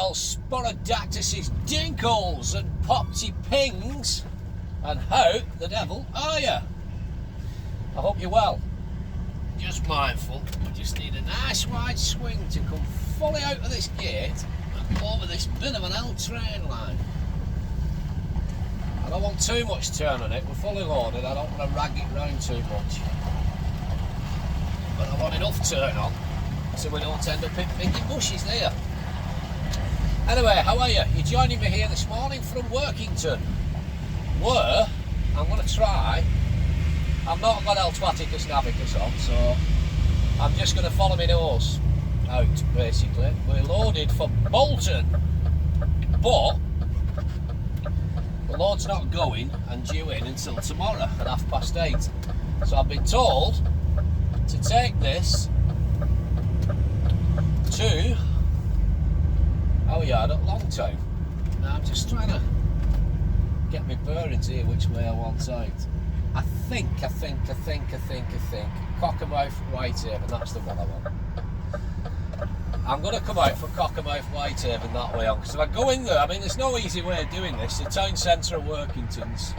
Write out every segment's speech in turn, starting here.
all Sporodactyls, dinkles and popty pings, and how the devil are you? I hope you're well. Just mindful, we just need a nice wide swing to come fully out of this gate and go over this bit of an L train line. I don't want too much turn on it, we're fully loaded, I don't want to rag it round too much. But I want enough turn on so we don't end up in pinky bushes there. Anyway, how are you? You're joining me here this morning from Workington, where I'm going to try. I've not got L-Twaticus Navicus on, so I'm just going to follow my nose out, basically. We're loaded for Bolton, but the load's not going and due in until tomorrow at 8:30. So I've been told to take this to our yard at Longtown. Now I'm just trying to get my bearings here which way I want out. I think Cockermouth Whitehaven, that's the one I want. I'm going to come out for Cockermouth Whitehaven that way on, because if I go in there, I mean there's no easy way of doing this. The town centre of Workington's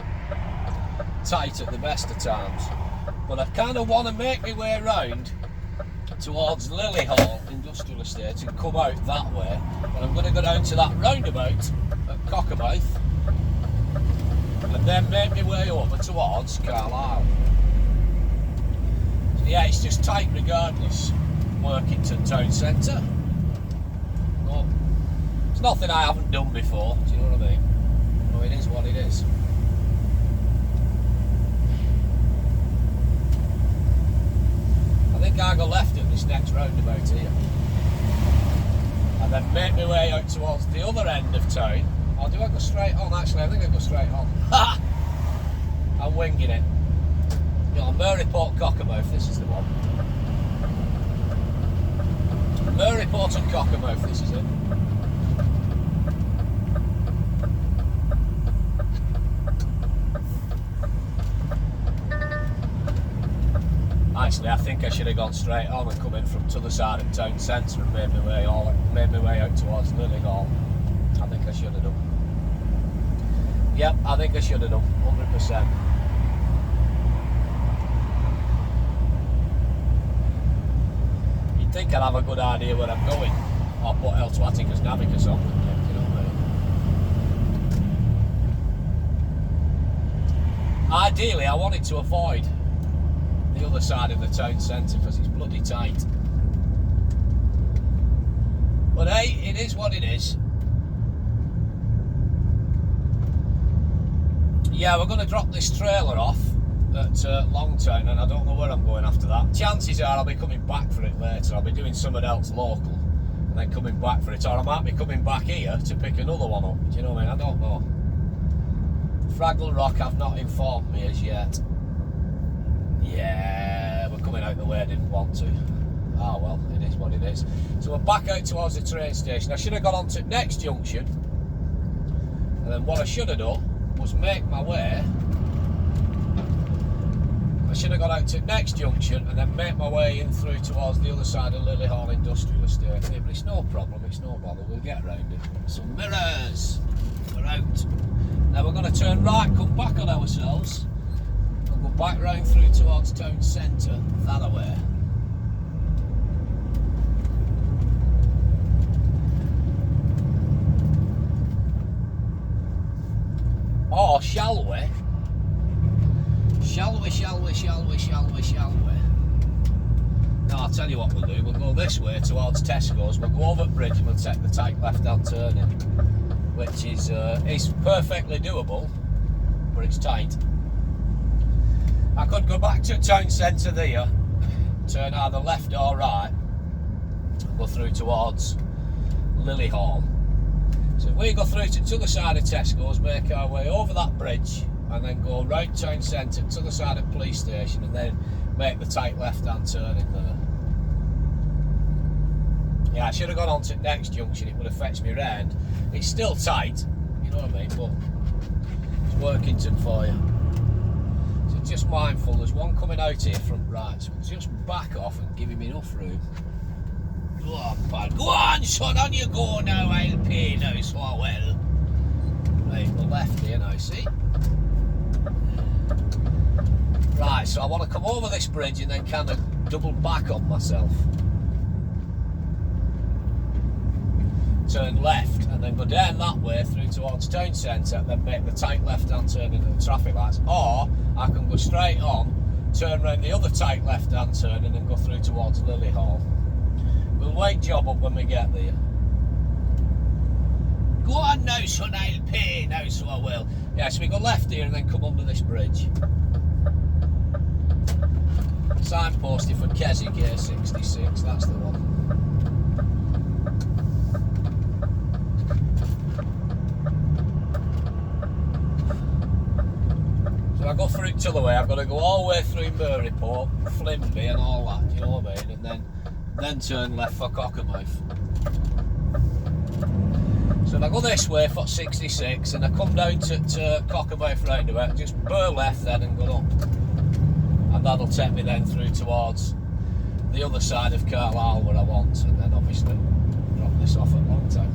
tight at the best of times, but I kind of want to make my way around towards Lilyhall Industrial Estate and come out that way, and I'm going to go down to that roundabout at Cockermouth and then make my way over towards Carlisle. So yeah, it's just tight regardless, Workington town centre. But it's nothing I haven't done before, do you know what I mean? No, it is what it is. I think I go left at this next roundabout here, and then make my way out towards the other end of town. Or do I go straight on? Actually, I think I go straight on. Ha! I'm winging it. You know, Maryport Cockermouth, this is the one. Maryport and Cockermouth, this is it. Actually, I think I should have gone straight on and come in from the other side of town centre and made my way out towards Lilyhall. I think I should have done. Yep, I think I should have done, 100%. You'd think I'd have a good idea where I'm going, or put L-Twaticus Navicus on, you know what I mean? Ideally, I wanted to avoid the other side of the town centre because it's bloody tight. But hey, it is what it is. Yeah, we're going to drop this trailer off at Longtown, and I don't know where I'm going after that. Chances are I'll be coming back for it later. I'll be doing something else local and then coming back for it, or I might be coming back here to pick another one up. Do you know what I mean? I don't know. Fraggle Rock have not informed me as yet. Yeah, we're coming out the way I didn't want to. Ah well, it is what it is. So we're back out towards the train station. I should have gone on to next junction, and then what I should have done was make my way. I should have got out to next junction and then make my way in through towards the other side of Lilyhall Industrial Estate. Yeah, but it's no problem, it's no bother, we'll get around it. Some mirrors, we're out. Now we're going to turn right, come back on ourselves, and go back round through towards town centre, that way. Or shall we? Shall we? No, I'll tell you what we'll do. We'll go this way towards Tesco's. We'll go over the bridge and we'll take the tight left-hand turning, which is perfectly doable, but it's tight. I could go back to town centre there, turn either left or right, and go through towards Lilyhall. So if we go through to the other side of Tesco's, make our way over that bridge, and then go round town centre to the side of the police station, and then make the tight left-hand turn in there. Yeah, I should have gone on to the next junction, it would have fetched me round. It's still tight, you know what I mean, but it's Workington for you. So just mindful, there's one coming out here front right, so we'll just back off and give him enough room. Go on, pal. Go on, son, on you go now. I'll pay now, so I will. Right, the left here now, see? Right, so I want to come over this bridge and then kind of double back on myself. Turn left and then go down that way through towards town centre, then make the tight left-hand turn into the traffic lights. Or I can go straight on, turn round the other tight left-hand turn and then go through towards Lily Hall. We'll wake job up when we get there. Go on now, son, I'll pay now, so I will. Yeah, so we go left here and then come under this bridge. Signposted for Keswick A66, that's the one. So I go through Tillaway, I've got to go all the way through Maryport, Flimby and all that, you know what I mean? And then turn left for Cockermouth. So if I go this way for 66 and I come down to Cockermouth roundabout, just burr left then and go up. And that'll take me then through towards the other side of Carlisle where I want, and then obviously drop this off at Longtown.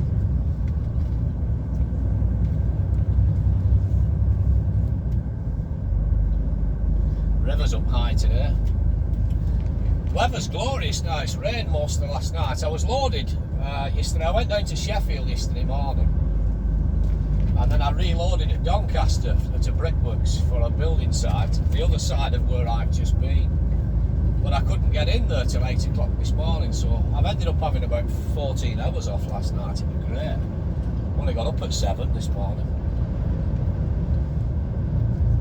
River's up high today. Weather's glorious now, it's rained most of the last night. I was loaded yesterday, I went down to Sheffield yesterday morning and then I reloaded at Doncaster at a brickworks for a building site, the other side of where I've just been. But I couldn't get in there till 8 o'clock this morning, so I've ended up having about 14 hours off last night. It was great. Only got up at 7 this morning.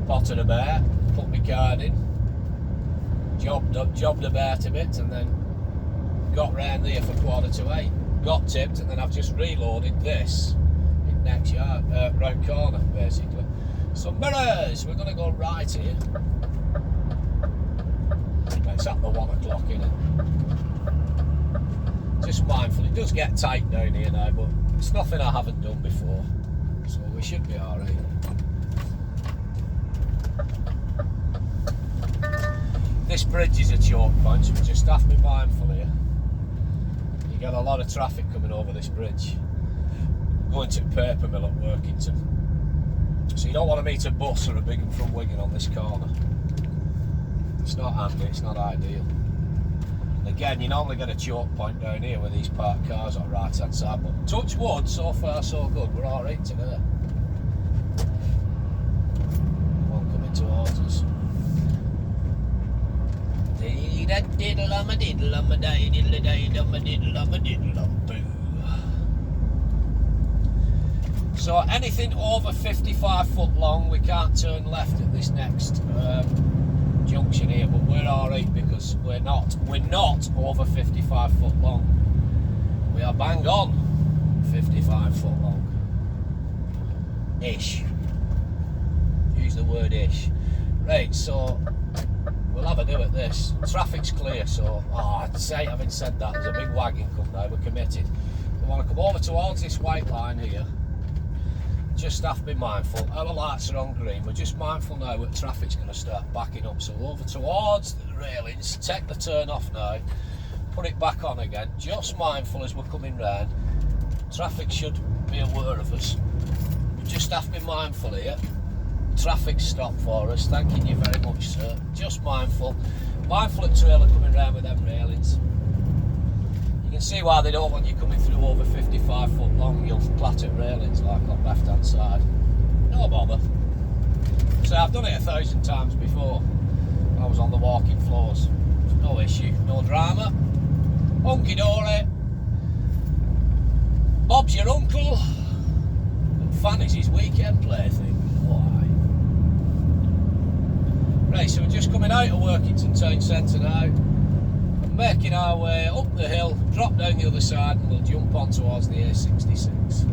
Potted a bear, put my card in, jobbed a bear to bit, and then got round there for 7:45. Got tipped, and then I've just reloaded this in next yard, round corner basically. So mirrors, we're going to go right here. It's at the 1 o'clock, innit? Just mindful, it does get tight down here now, but it's nothing I haven't done before, so we should be alright. This bridge is a choke point, so we just have to be mindful here. You get a lot of traffic coming over this bridge, going to paper mill at Workington. So you don't want to meet a bus or a big one from Wigan on this corner. It's not handy, it's not ideal. And again, you normally get a choke point down here with these parked cars on the right hand side, but touch wood, so far so good, we're alright today. One coming towards us. So anything over 55 foot long, we can't turn left at this next junction here, but we're alright because we're not over 55 foot long. We are bang on 55 foot long. Ish. Use the word ish. Right, so we'll have a do at this. Traffic's clear, so I'd say, having said that, there's a big wagon come now, we're committed. We want to come over towards this white line here. Just have to be mindful. Our lights are on green. We're just mindful now that traffic's going to start backing up. So over towards the railings, take the turn off now, put it back on again. Just mindful as we're coming round. Traffic should be aware of us. We just have to be mindful here. Traffic stopped for us. Thanking you very much, sir. Just mindful. Mindful of trailer coming round with them railings. You can see why they don't want you coming through over 55 foot long. You'll flat at railings like on the left hand side. No bother. So I've done it 1,000 times before. I was on the walking floors. No issue, no drama. Hunky dory. Bob's your uncle. And Fanny's his weekend plaything. Why? Right, so we're just coming out of Workington town centre now. Making our way up the hill, drop down the other side, and we'll jump on towards the A66.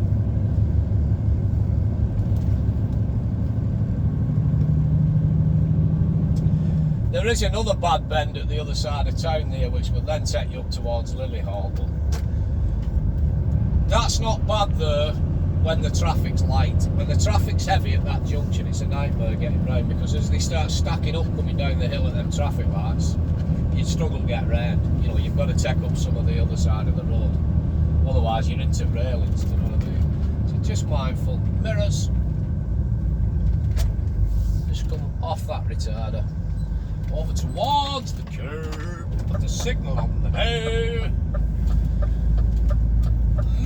There is another bad bend at the other side of town there, which will then take you up towards Lily Hall, but that's not bad there when the traffic's light. When the traffic's heavy at that junction, it's a nightmare getting round, because as they start stacking up coming down the hill at them traffic lights, you'd struggle to get round. You know, you've got to take up some of the other side of the road. Otherwise, you're into railings, do you know what I mean? So just mindful. Mirrors. Just come off that retarder. Over towards the curb. Put the signal on the now.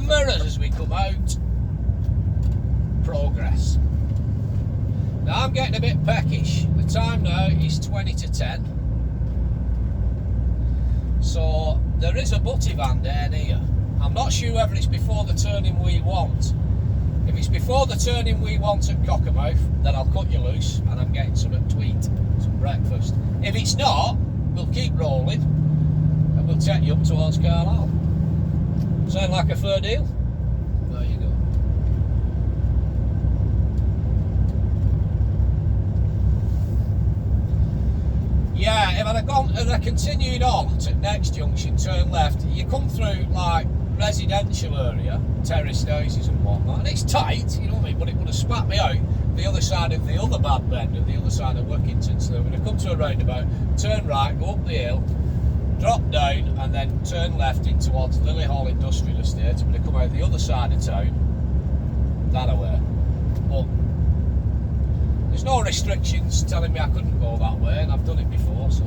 Mirrors as we come out. Progress. Now I'm getting a bit peckish. The time now is 20 to 10. So there is a butty van down here. I'm not sure whether it's before the turning we want. If it's before the turning we want at Cockermouth, then I'll cut you loose and I'm getting some to eat, some breakfast. If it's not, we'll keep rolling and we'll take you up towards Carlisle. Sound like a fair deal? There you go. Yeah, if I'd have gone and I continued on to next junction, turn left, you come through like residential area, terraced houses and whatnot, and it's tight, you know what I mean, but it would have spat me out the other side of the other bad bend, at the other side of Workington. So when I come to a roundabout, turn right, go up the hill, drop down, and then turn left in towards Lily Hall Industrial Estate. And when I come out the other side of town, that way. But there's no restrictions telling me I couldn't go that way, and I've done it before, so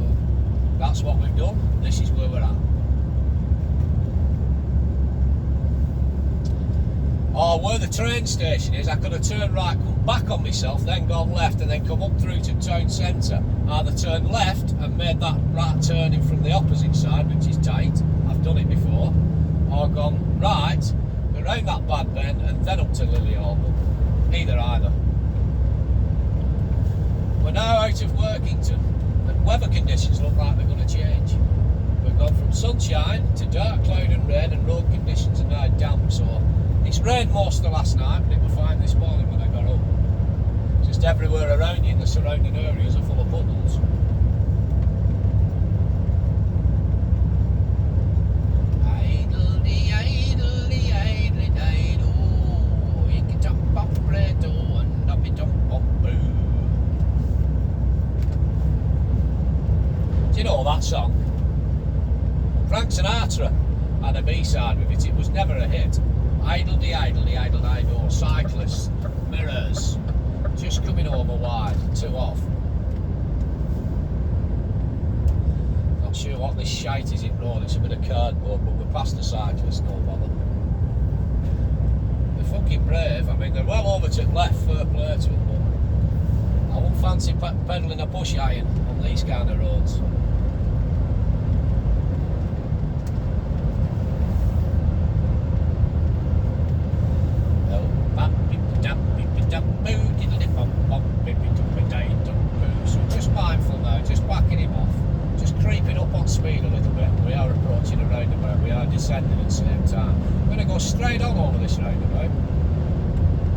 that's what we've done. This is where we're at. Or where the train station is, I could have turned right, come back on myself, then gone left, and then come up through to town centre. Either turned left and made that right turning from the opposite side, which is tight, I've done it before, or gone right, around that bad bend, and then up to Lily Hall. Either. We're now out of Workington, and weather conditions look like they're going to change. We've gone from sunshine to dark cloud and rain, and road conditions are now damp, so it's rained most of the last night, but it was fine this morning when I got up. Just everywhere around you in the surrounding areas are full of puddles. Idly, idly, idly, idle. You can jump up, Redo, and up, jump up, boo. Do you know that song? Frank Sinatra had a B-side with it. It was never a hit. Idly, idly, idle, idle. Cyclists, mirrors, just coming over wide, 2 off. Not sure what this shite is in road. It's a bit of cardboard, but we're past the cyclists, no bother. They're fucking brave. I mean, they're well over to the left, fair play to them, but I won't fancy pedalling a push iron on these kind of roads. So just mindful now, just backing him off, just creeping up on speed a little bit. We are approaching a roundabout, we are descending at the same time. We're going to go straight on over this roundabout.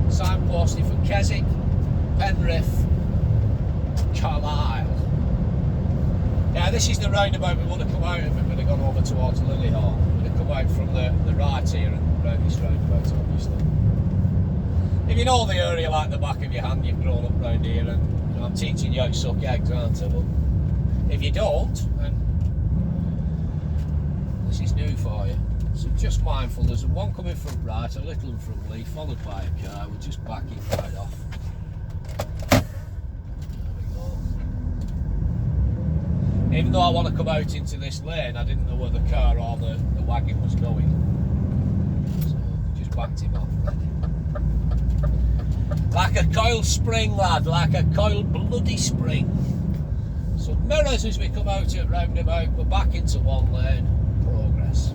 Signposting for Keswick, Penrith, Carlisle. Yeah, this is the roundabout we want to come out of. We're going to go over towards Lily Hall. We're going to come out from the right here and round this roundabout, obviously. If you know the area like the back of your hand, you've grown up round here, and you know, I'm teaching you how to suck eggs, aren't I? But if you don't, then this is new for you. So just mindful, there's one coming from right, a little one from Lee, followed by a car. We're just backing right off. There we go. Even though I want to come out into this lane, I didn't know where the car or the wagon was going. So we just backed him off. Like a coiled spring, lad, like a coiled bloody spring. So mirrors as we come out at roundabout, we're back into one lane. Progress.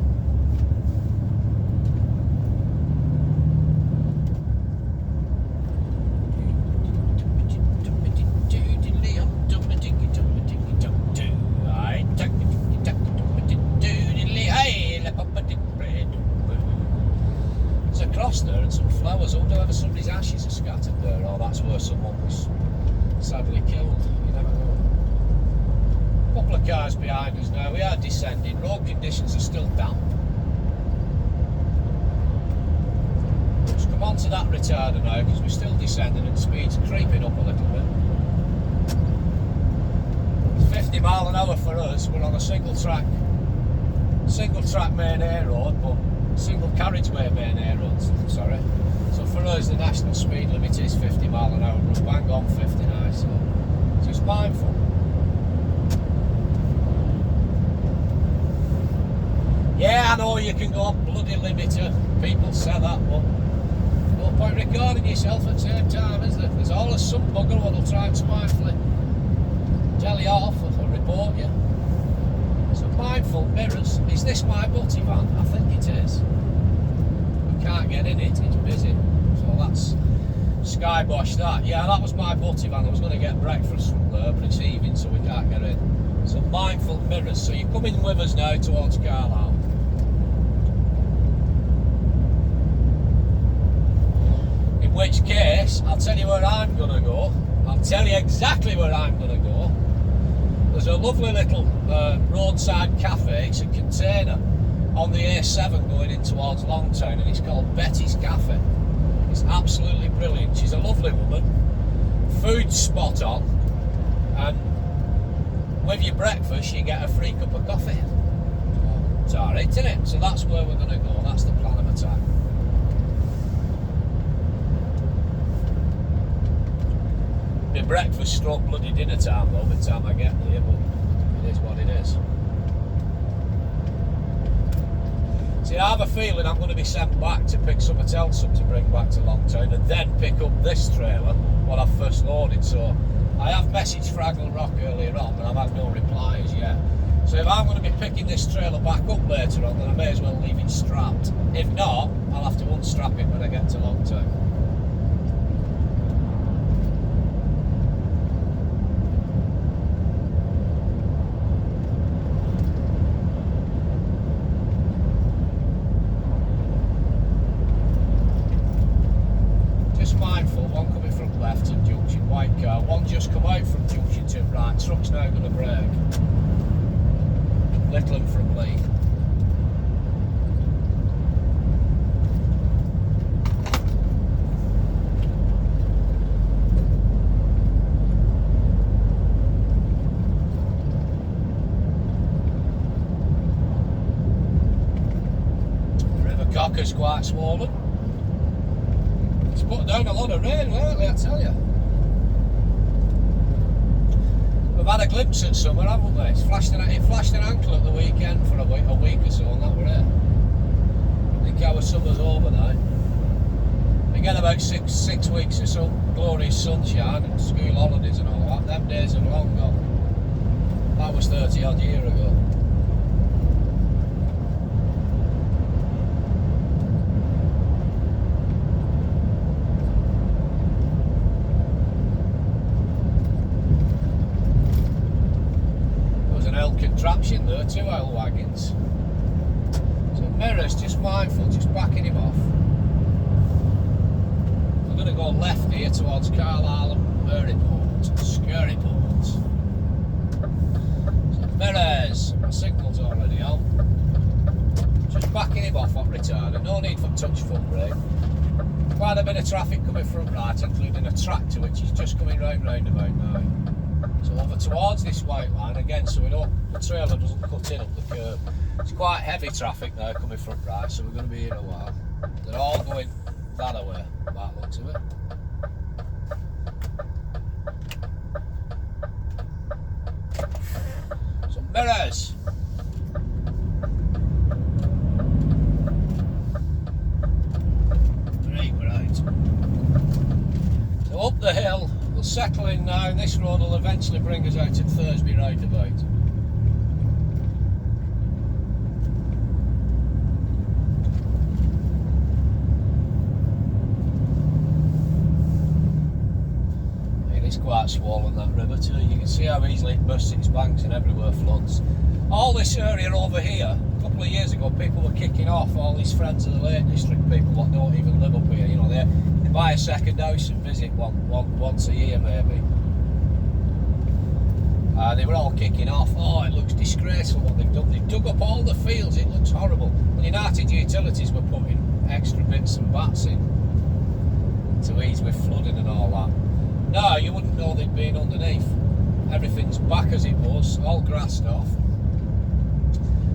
Across there and some flowers. I wonder whether somebody's ashes are scattered there, or that's where someone was sadly killed. You never know. Couple of cars behind us now. We are descending. Road conditions are still damp. Just come onto that retarder now because we're still descending and speed's creeping up a little bit. 50 mile an hour for us. We're on a single track main air road, but single carriageway main air road, sorry. So for us the national speed limit is 50 mile an hour. We're bang on 59, so just mindful. Yeah, I know you can go bloody limiter, people say that, but no point recording yourself at the same time, is there? There's always some bugger what'll try and spitefully tell you off or report you. So mindful mirrors. Is this my butty van? I think it is. We can't get in it, it's busy. So that's skybosh that. Yeah, that was my butty van. I was going to get breakfast from there, but it's evening, so we can't get in. So mindful mirrors. So you're coming with us now towards Carlisle. In which case, I'll tell you where I'm going to go. I'll tell you exactly where I'm going to go. There's a lovely little roadside cafe. It's a container on the A7 going in towards Longtown, and it's called Betty's Cafe. It's absolutely brilliant. She's a lovely woman. Food's spot on, and with your breakfast you get a free cup of coffee. It's alright, isn't it? So that's where we're going to go. That's the plan of attack. My breakfast stroke bloody dinner time though by the time I get there, but it is what it is. See, I have a feeling I'm going to be sent back to pick something else up to bring back to Longtown and then pick up this trailer when I've first loaded. So I have messaged Fraggle Rock earlier on, but I've had no replies yet. So if I'm going to be picking this trailer back up later on, then I may as well leave it strapped. If not, I'll have to unstrap it when I get to Longtown. Just come out from junction to right, truck's now going to brake. Little from Lee. The River Cocker's quite swollen. It's put down a lot of rain lately, I tell you. We've had a glimpse at summer, haven't we? It flashed an ankle at the weekend for a week or so, and that were it. I think our summer's over now. We get about six weeks or so glorious sunshine and school holidays and all that. Them days are long gone. That was 30 odd years ago. Contraption there, 2 oil wagons. So mirrors, just mindful, just backing him off. We're going to go left here towards Carlisle and Skerryport. So mirrors, my signal's already on. Just backing him off on return, no need for touch foot brake. Quite a bit of traffic coming from right, including a tractor which is just coming round about now. So over towards this white line again, so we don't, the trailer doesn't cut in up the curb. It's quite heavy traffic now coming from right, so we're going to be here a while. They're all going that way, by the looks of it. So mirrors. Right. So up the hill. We'll settle in now, and this road will eventually bring us out at Thursby roundabout. It is quite swollen, that river too. You can see how easily it bursts its banks and everywhere floods. All this area over here, a couple of years ago, people were kicking off, all these friends of the Lake District people that don't even live up here, you know, they buy a second house and visit once a year maybe. They were all kicking off, oh it looks disgraceful what they've done, they've dug up all the fields, it looks horrible. Well, United Utilities were putting extra bits and bats in to ease with flooding and all that. No, you wouldn't know they'd been underneath. everything's back as it was, all grassed off.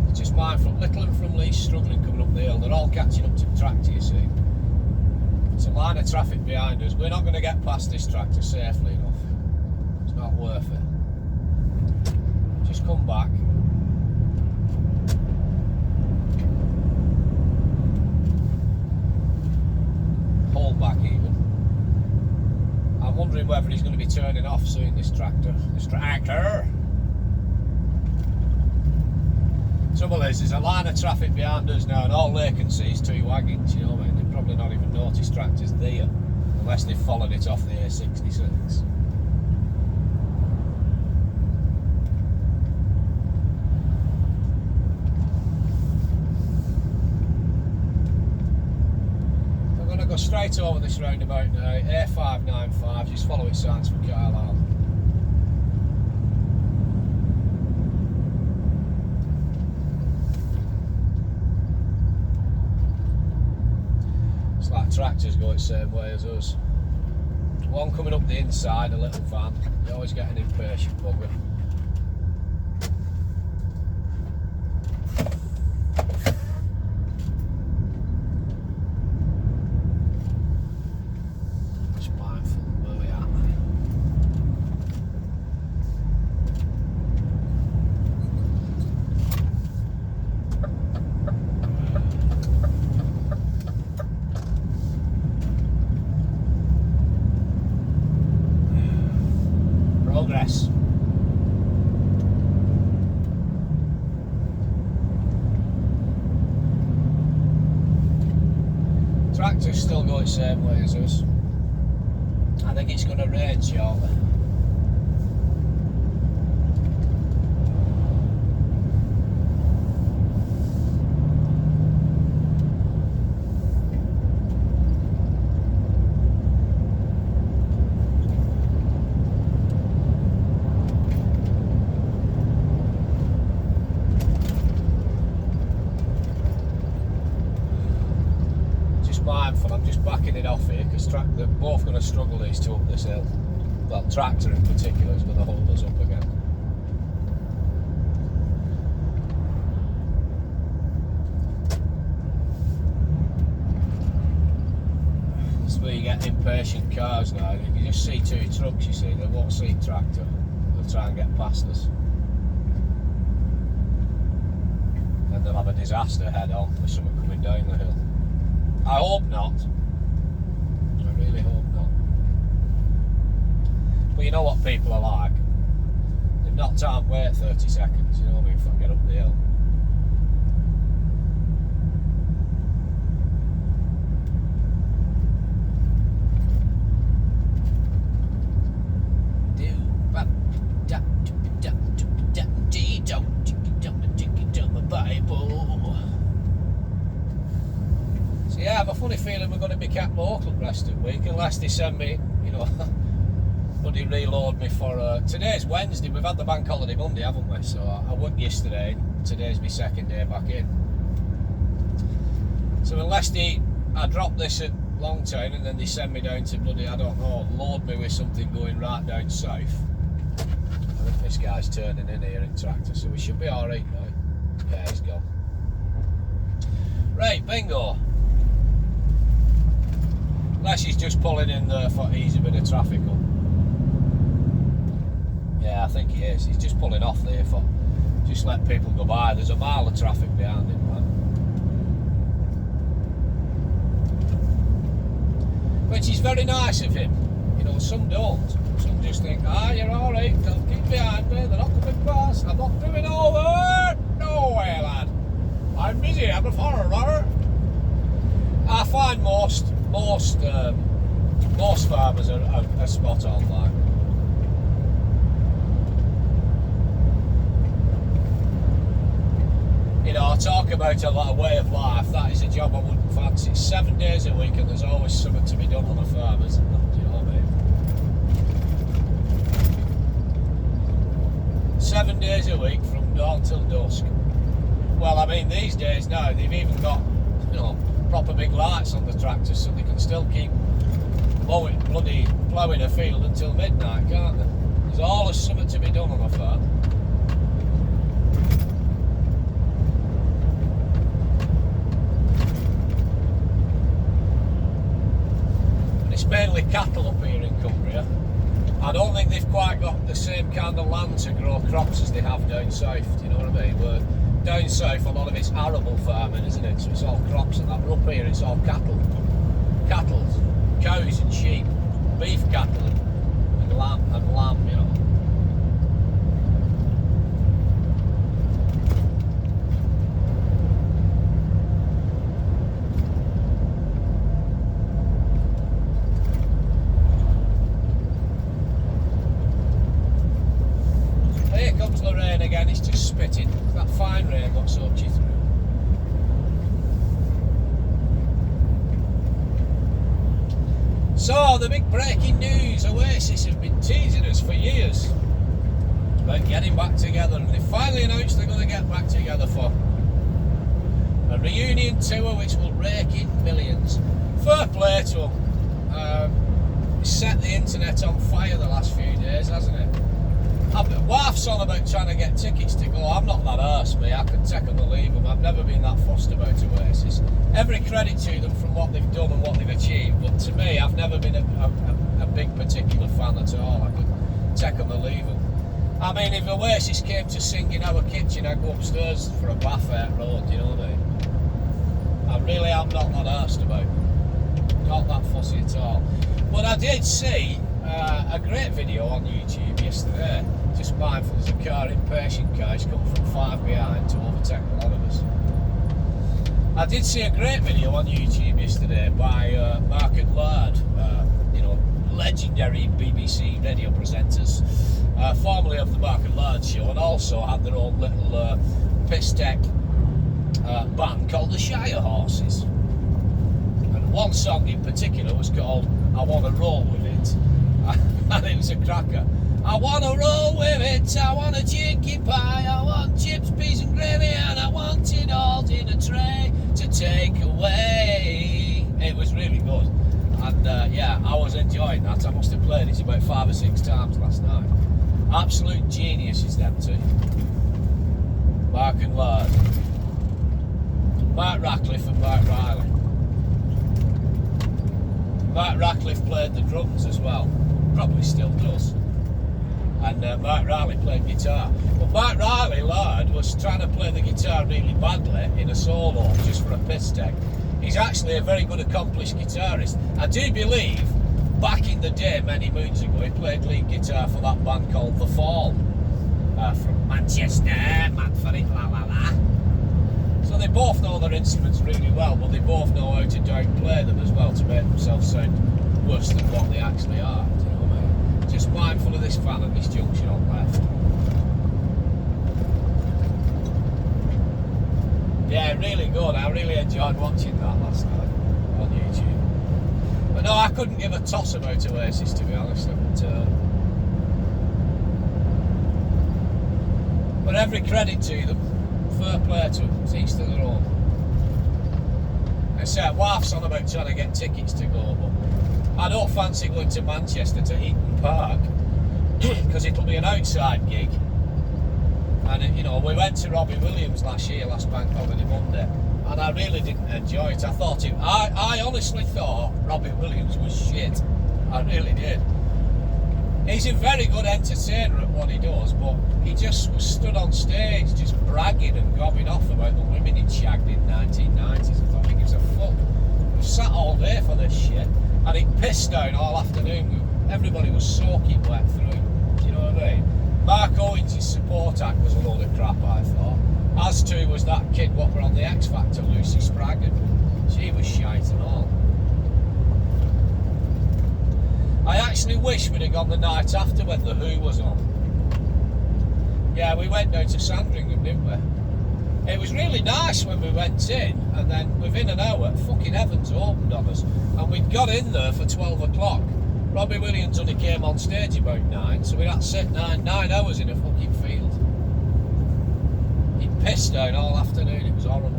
It's just mindful, Little and Fromley's struggling coming up the hill, they're all catching up to the tractor, you see. It's a line of traffic behind us, we're not going to get past this tractor safely enough. It's not worth it. Just come back. Hold back even. I'm wondering whether he's going to be turning off soon, this tractor. Trouble is, there's a line of traffic behind us now, and all they can see is two wagons, you know what I mean? They've probably not even noticed tractors there, unless they've followed it off the A66. I'm going to go straight over this roundabout now, A595, just follow its signs for Carlisle. It's like tractors go the same way as us. One coming up the inside, a little van, you always get an impatient bugger. Progress. Tractors still go the same way as us. I think it's going to rain shortly. Mindful, I'm just backing it off here because they're both going to struggle, these two, up this hill. Well, tractor in particular is going to hold us up again. This is where you get impatient cars now. You can just see two trucks, you see, they won't see tractor. They'll try and get past us. And they'll have a disaster head on with someone coming down the hill. I hope not. I really hope not. But you know what people are like. They've not time to wait 30 seconds, you know what I mean, if I get up the hill. Yeah, I have a funny feeling we're going to be kept local the rest of the week unless they send me, you know, bloody reload me for... today's Wednesday, we've had the bank holiday Monday, haven't we? So I worked yesterday, today's my second day back in. So unless I drop this at Longtown and then they send me down to bloody, I don't know, load me with something going right down south. I think this guy's turning in here in tractor, so we should be alright now. Yeah, he's gone. Right, bingo. Unless he's just pulling in there for easy bit of traffic up. Yeah, I think he is. He's just pulling off there for just let people go by. There's a mile of traffic behind him, man. Which is very nice of him. You know, some don't. Some just think, you're alright, they'll keep behind me, they're not coming past, I'm not doing over. No way, lad. I'm busy, I'm a farmer. I find most farmers are spot on, like. You know, I talk about a lot of way of life. That is a job I wouldn't fancy. It's 7 days a week and there's always something to be done on a farm, isn't there? Do you know what I mean? 7 days a week from dawn till dusk. Well, I mean, these days now, they've even got, you know, proper big lights on the tractors so they can still keep ploughing a field until midnight, can't they? There's always something to be done on a farm. And it's mainly cattle up here in Cumbria. I don't think they've quite got the same kind of land to grow crops as they have down south, do you know what I mean? Where down south a lot of it's arable farming, isn't it? So it's all crops and that. But up here it's all cattle. Cattle, cows and sheep, beef cattle and lamb, you know. Here comes the rain again, it's just spitting. That fine rain got soaked you through. So, the big breaking news, Oasis have been teasing us for years about getting back together, and they finally announced they're going to get back together for a reunion tour which will rake in millions. Fair play to them. It's set the internet on fire the last few days, hasn't it? Wife's on about trying to get tickets to go. I'm not that arse, me. I could take them or leave them. I've never been that fussed about Oasis. Every credit to them from what they've done and what they've achieved, but to me, I've never been a big particular fan at all. I could take them or leave them. I mean, if Oasis came to sing in our kitchen, I'd go upstairs for a bath out road, you know what I mean? I really am not that arsed about them. Not that fussy at all. But I did see a great video on YouTube yesterday. Just mindful, there's a car, impatient car, he's come from 5 behind to overtake a lot of us. I did see a great video on YouTube yesterday by Mark and Laird, you know, legendary BBC radio presenters, formerly of the Mark and Laird show, and also had their own little piss tech band called the Shire Horses. And one song in particular was called I Wanna Roll With It, and it was a cracker. I wanna roll with it, I want a chicken pie, I want chips, peas and gravy, and I want it all in a tray to take away. It was really good, and yeah, I was enjoying that. I must have played it about 5 or 6 times last night. Absolute geniuses, them two. Mark and Laird. Mark Ratcliffe and Mark Riley. Mark Ratcliffe played the drums as well, probably still does. And Mark Riley played guitar. But Mark Riley, Laird, was trying to play the guitar really badly in a solo just for a piss take. He's actually a very good accomplished guitarist. I do believe back in the day, many moons ago, he played lead guitar for that band called The Fall from Manchester, Manford, la la la. So they both know their instruments really well, but they both know how to downplay them as well to make themselves sound worse than what they actually are. Just mindful of this fan at this junction on left. Yeah, really good. I really enjoyed watching that last night on YouTube. But no, I couldn't give a toss about Oasis, to be honest. But every credit to them. Fair play to them. It's each to their own. I said, wife's on about trying to get tickets to go, but I don't fancy going to Manchester to Eaton Park because it'll be an outside gig. And you know, we went to Robbie Williams last Bank Holiday Monday, and I really didn't enjoy it. I honestly thought Robbie Williams was shit. I really did. He's a very good entertainer at what he does, but he just was stood on stage just bragging and gobbing off about the women he'd shagged in the 1990s. I thought, he gives a fuck. We've sat all day for this shit. And it pissed down all afternoon. Everybody was soaking wet through. Do you know what I mean? Mark Owens' support act was a load of crap, I thought. As too was that kid what were on the X Factor, Lucy Spraggan. She was shite and all. I actually wish we'd have gone the night after when The Who was on. Yeah, we went down to Sandringham, didn't we? It was really nice when we went in, and then within an hour, fucking Evans opened on us, and we'd got in there for 12 o'clock. Robbie Williams only came on stage about 9, so we had to sit 9 hours in a fucking field. He pissed down all afternoon, it was horrible.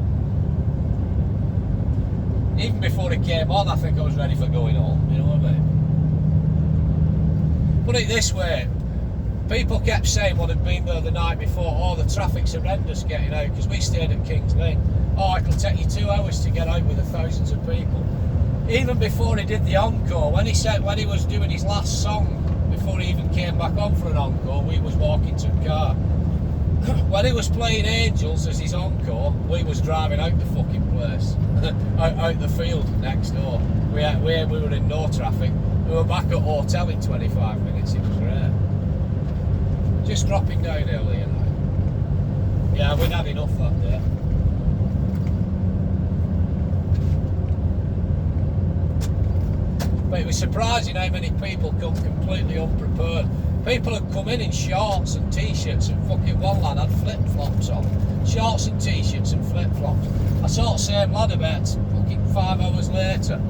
Even before he came on, I think I was ready for going home, you know what I mean? Put it this way, People kept saying what had been there the night before, oh, the traffic's horrendous getting out, because we stayed at King's Lynn. Oh, it'll take you 2 hours to get out with the thousands of people. Even before he did the encore, when he was doing his last song, before he even came back on for an encore, we was Workington car. When he was playing Angels as his encore, we was driving out the fucking place, out the field next door. We were in no traffic. We were back at hotel in 25 minutes. It was great. Just dropping downhill here now. Yeah, we'd had enough that day. But it was surprising how many people come completely unprepared. People had come in shorts and t-shirts, and fucking one lad had flip-flops on. Shorts and t-shirts and flip-flops. I saw the same lad about fucking 5 hours later,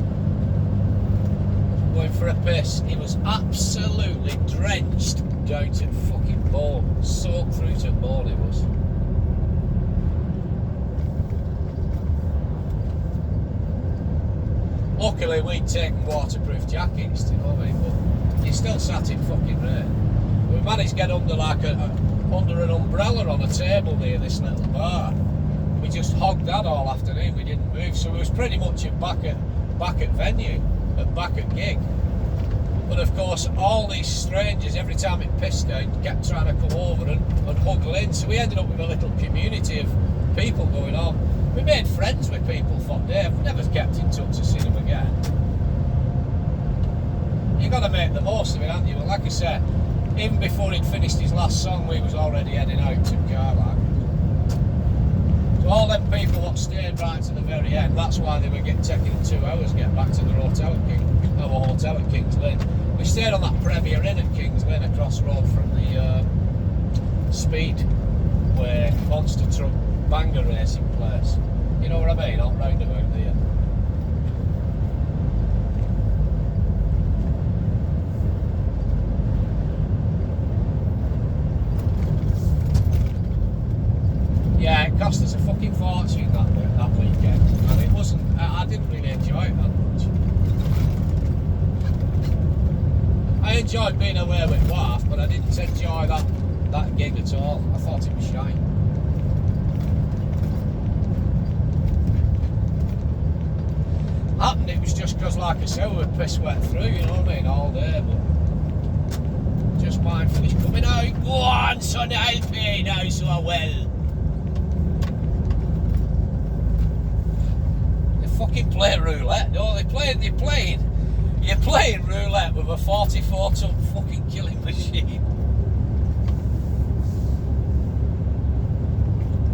going for a piss. He was absolutely drenched down to fucking bone, soaked through to bone he was. Luckily we'd taken waterproof jackets, do you know what I mean? But you still sat in fucking rain. We managed to get under under an umbrella on a table near this little bar. We just hogged that all afternoon. We didn't move, so we was pretty much back at venue, back at gig. But of course, all these strangers, every time it pissed down, kept trying to come over and huggle in. So we ended up with a little community of people going on. We made friends with people for days. We've never kept in touch to see them again. You got to make the most of it, haven't you? Well, like I said, even before he'd finished his last song, we was already heading out to Carlisle. So all them people that stayed right to the very end, that's why they were taking 2 hours to get back to their hotel at King's Lynn. We stayed on that Premier Inn at King's Lynn, across the road from the Speedway monster truck banger racing place. You know what I mean? All round about there. Yeah, it cost us a fucking fortune that weekend, and it wasn't. I didn't really enjoy it that much. I enjoyed being away with wife, but I didn't enjoy that gig at all. I thought it was shite. Happened, it was just because, like I said, we were piss wet through, you know what I mean, all day, but just mindful he's coming out. Go on, son, help me now so I will. They fucking play roulette, no, you're playing roulette with a 44-ton fucking killing machine.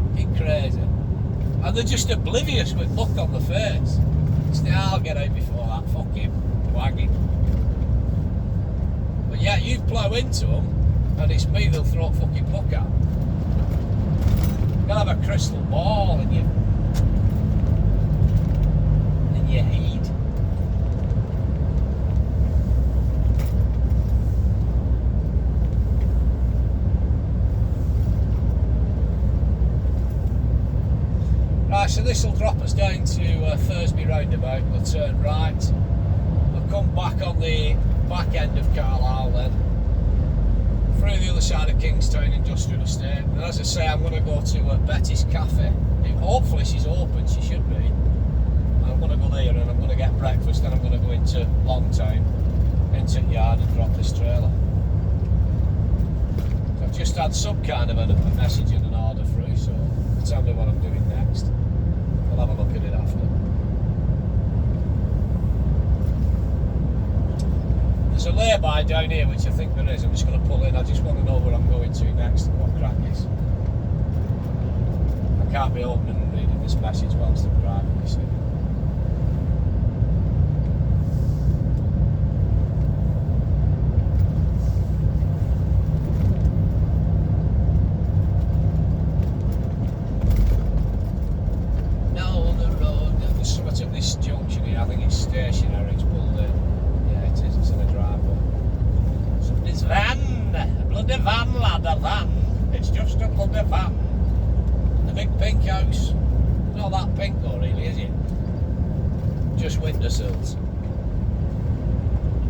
Fucking crazy. And they're just oblivious with look on the face. I'll get out before that fucking wagon. But yeah, you plough into them, and it's me they'll throw a fucking book at. You gotta have a crystal ball in your head. Right, so this will drop us down to Thursby roundabout. We'll turn right. We'll come back on the back end of Carlisle then, through the other side of Kingstown Industrial Estate. And as I say, I'm going to go to Betty's Cafe. Hopefully she's open, she should be. I'm going to go there and I'm going to get breakfast, then I'm going to go into Longtown, into the yard and drop this trailer. So I've just had some kind of a message and an order through, so tell me what I'm doing next. I'll have a look at it after. There's a lay-by down here, which I think there is. I'm just going to pull in. I just want to know where I'm going to next and what crack is. I can't be opening and reading this message whilst I'm driving, you see. This junction here, I think it's stationary, it's pulled in. Yeah, it is, it's in a driveway. Somebody's van! A bloody van, lad, a van! It's just a bloody van. The big pink house. Not that pink though, really, is it? Just windowsills.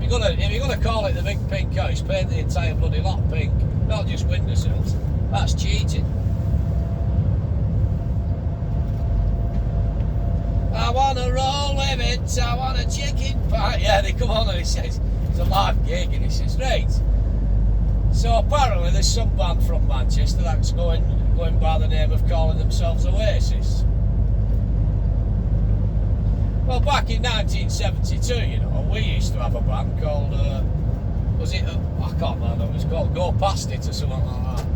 If you're gonna call it the big pink house, paint the entire bloody lot pink. not just windowsills. That's cheating. I want to roll with it, I want a chicken pie. Yeah, they come on and he says, it's a live gig, and he says, right. So apparently there's some band from Manchester that's going by the name of calling themselves Oasis. Well, back in 1972, you know, we used to have a band called, was it, I can't remember what it was called, Go Past It or something like that.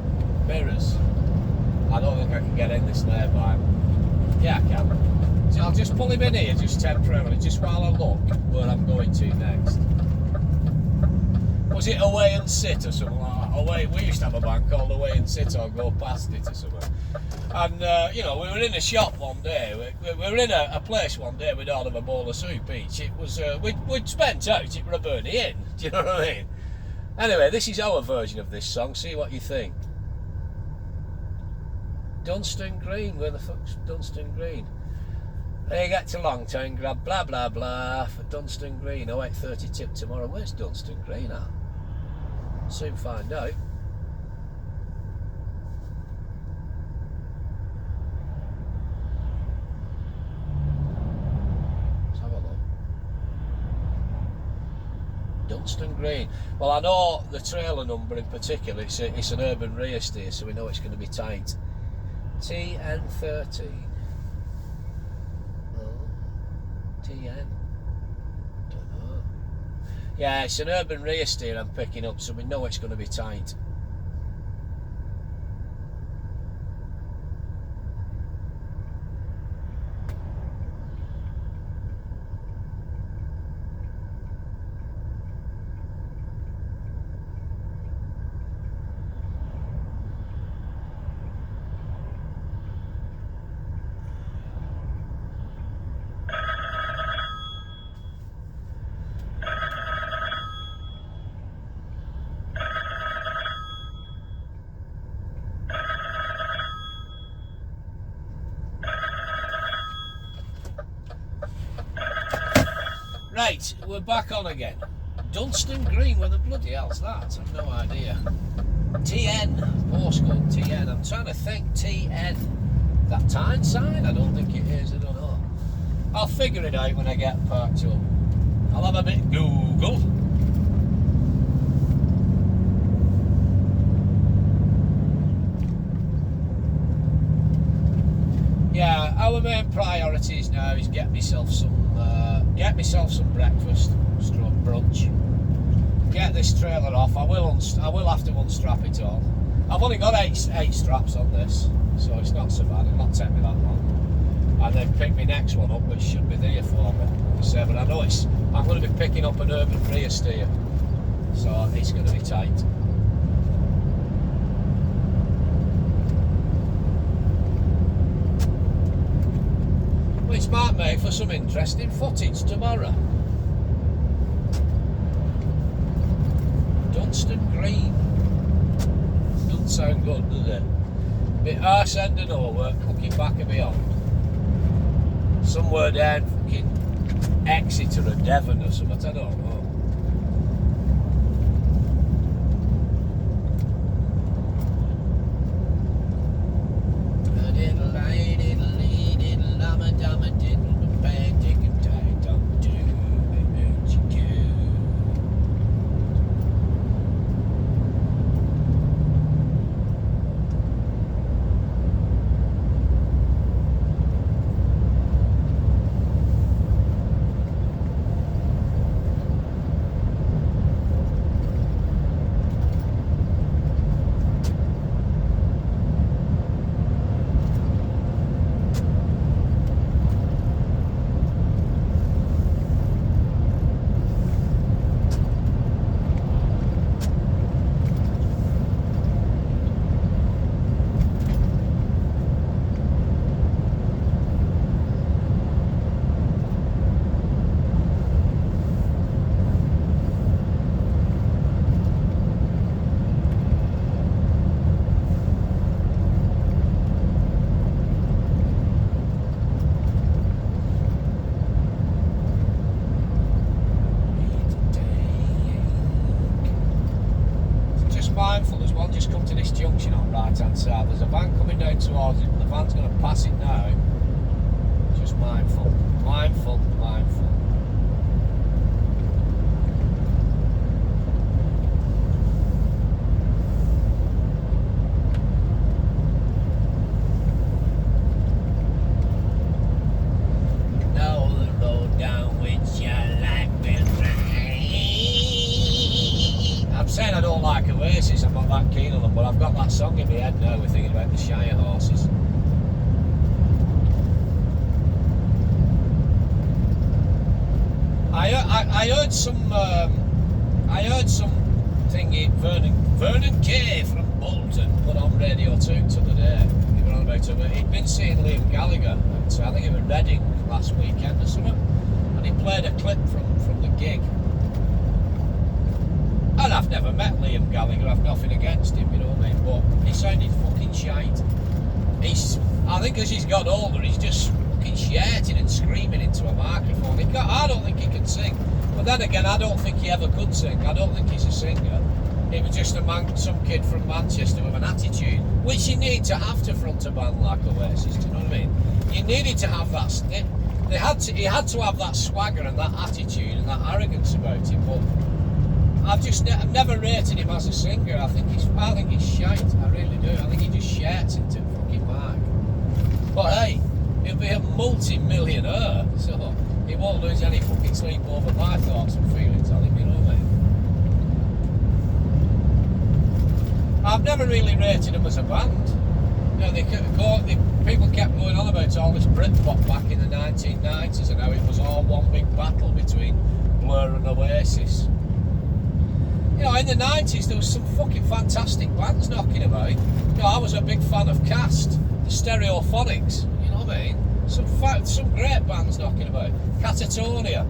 Mirrors. I don't think I can get in this nearby. Yeah, I can. So I'll just pull him in here, just temporarily, just while I look where I'm going to next. Was it Away and Sit or something like that? We used to have a band called Away and Sit or Go Past It or something. And, you know, we were in a shop one day, we were in a place one day, we'd ordered a bowl of soup each. It was, we'd spent out, it were a Bernie Inn, do you know what I mean? Anyway, this is our version of this song, see what you think. Dunstan Green, where the fuck's Dunstan Green? There you get to Longtown, grab blah blah blah for Dunstan Green, 08:30 tip tomorrow. Where's Dunstan Green at? Soon find out. Let's have a look. Dunstan Green. Well, I know the trailer number in particular, it's an urban rear steer, so we know it's going to be tight. TN13. TN. Don't know. Yeah, it's an urban rear steer I'm picking up, so we know it's going to be tight. Right, we're back on again. Dunstan Green, where the bloody hell's that? I've no idea. TN, postcode TN. I'm trying to think. TN. That Tyneside? I don't think it is, I don't know. I'll figure it out when I get parked up. I'll have a bit Google. Yeah, our main priorities now is get myself some breakfast, stroke brunch. Get this trailer off. I will have to unstrap it all. I've only got eight straps on this, so it's not so bad. It'll not take me that long. And then pick my next one up, which should be there for me. So, but I know I'm going to be picking up an urban rear steer, so it's going to be tight. Which might make for some interesting footage tomorrow. Dunstan Green. Doesn't sound good, does it? Bit arse end of nowhere, looking back and beyond. Somewhere down fucking Exeter or Devon or something, I don't know. mindful. There's one just come to this junction on the right hand side. There's a van coming down towards it, but the van's going to pass it now. Just mindful, mindful, mindful. Know the road down which your life will ride. I'm saying I don't like Oasis, I'm not that keen on them, but I've got that song in my head now. We're thinking about the Shire horses. I heard some. I heard some thingy. Vernon Kay from Bolton put on Radio 2 the day. He were on about it. He'd been seeing Liam Gallagher. At, I think it was Reading last weekend or something, and he played a clip from the gig. And I've never met Liam Gallagher. I've nothing against him, you know what I mean. But he sounded fucking shite. I think as he's got older, he's just fucking shouting and screaming into a microphone. I don't think he can sing. But then again, I don't think he ever could sing. I don't think he's a singer. He was just some kid from Manchester with an attitude, which you need to have to front a band like Oasis. Do you know what I mean? You needed to have that. He had to have that swagger and that attitude and that arrogance about him. But I've never rated him as a singer. I think he's shite. I really do. I think he just shouts into the fucking mic. But hey, he'll be a multi-millionaire, so he won't lose any fucking sleep over my thoughts and feelings on him, you know what I mean? I've never really rated them as a band. You know, people kept going on about all this Britpop back in the 1990s and how it was all one big battle between Blur and Oasis. You know, in the 90s there was some fucking fantastic bands knocking about. You know, I was a big fan of Cast, the Stereophonics, you know what I mean? Some great bands knocking about. Catatonia,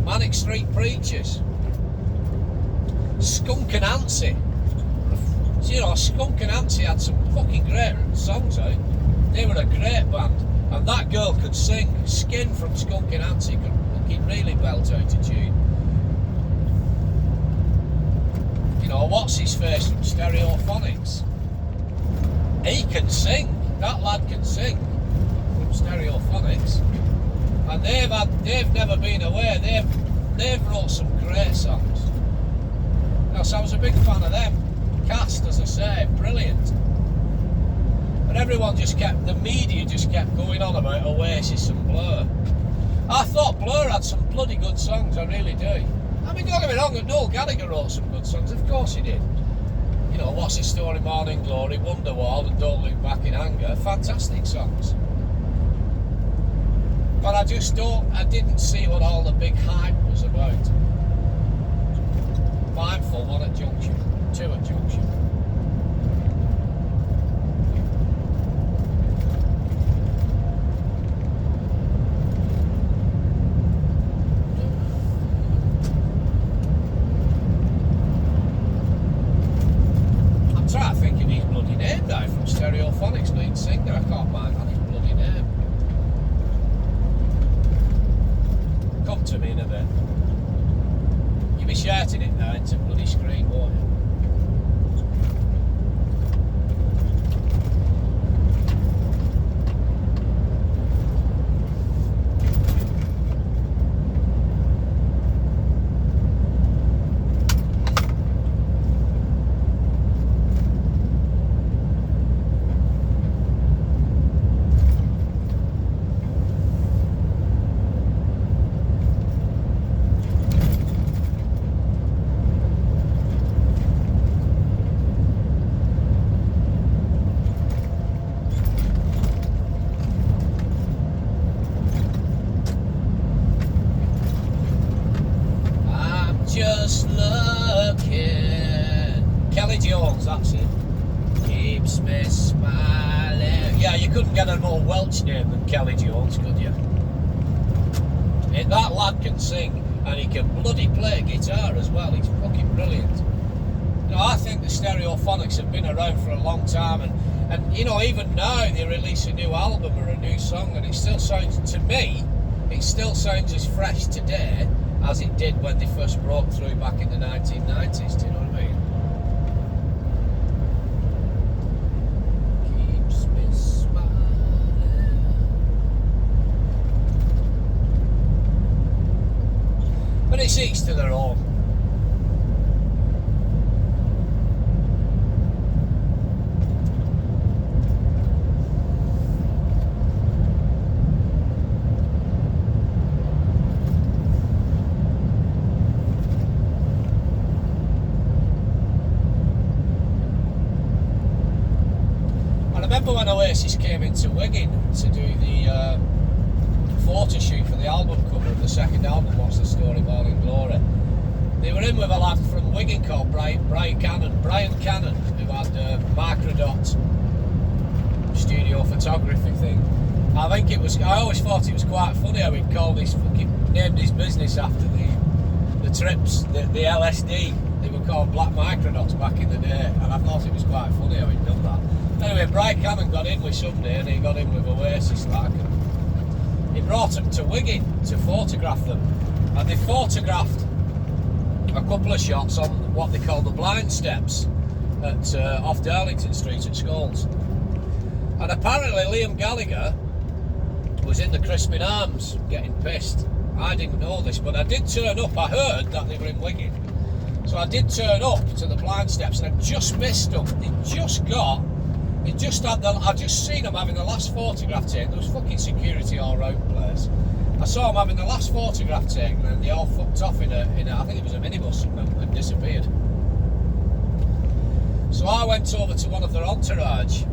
Manic Street Preachers, Skunk and Anansie. You know, Skunk and Anansie had some fucking great songs out. They were a great band. And that girl could sing. Skin from Skunk and Anansie could fucking really belt out a tune. You know, what's his face from Stereophonics? He can sing. That lad can sing from Stereophonics. And they've never been away. They've wrote some great songs. You know, so I was a big fan of them. Cast, as I say, brilliant. But the media just kept going on about Oasis and Blur. I thought Blur had some bloody good songs, I really do. I mean, don't get me wrong, Noel Gallagher wrote some good songs, of course he did. You know, What's His Story, Morning Glory, Wonderwall and Don't Look Back in Anger, fantastic songs. But I didn't see what all the big hype was about. Mindful, one at Junction, two at Junction. Stereophonics lead singer, I can't mind his bloody name. Come to me in a bit. You'll be shouting it now into bloody screen, won't you? Just looking. Kelly Jones, that's it. Keeps me smiling. Yeah, you couldn't get a more Welsh name than Kelly Jones, could you? That lad can sing and he can bloody play guitar as well. He's fucking brilliant. You know, I think the Stereophonics have been around for a long time, and you know, even now they release a new album or a new song and it still sounds, to me, it still sounds as fresh today as it did when they first broke through back in the 1990s, do you know what I mean? Oasis came into Wigan to do the photo shoot for the album cover of the second album, What's the Story, Morning Glory. They were in with a lad from Wigan called Brian Cannon, who had a Microdot studio photography thing. I always thought it was quite funny how he'd named his business after the trips, the LSD. They were called Black Microdots back in the day, and I thought it was quite funny how he'd done that. Anyway, Brian Cannon got in with somebody, and he got in with Oasis, he brought them to Wigan to photograph them, and they photographed a couple of shots on what they call the blind steps at off Darlington Street at Scholes. And apparently Liam Gallagher was in the Crispin Arms getting pissed. I didn't know this, but I did turn up. I heard that they were in Wigan, so I did turn up to the blind steps, and I just missed them. I just seen them having the last photograph taken. There was fucking security all around the place. I saw them having the last photograph taken, and they all fucked off in a I think it was a minibus, and disappeared. So I went over to one of their entourage,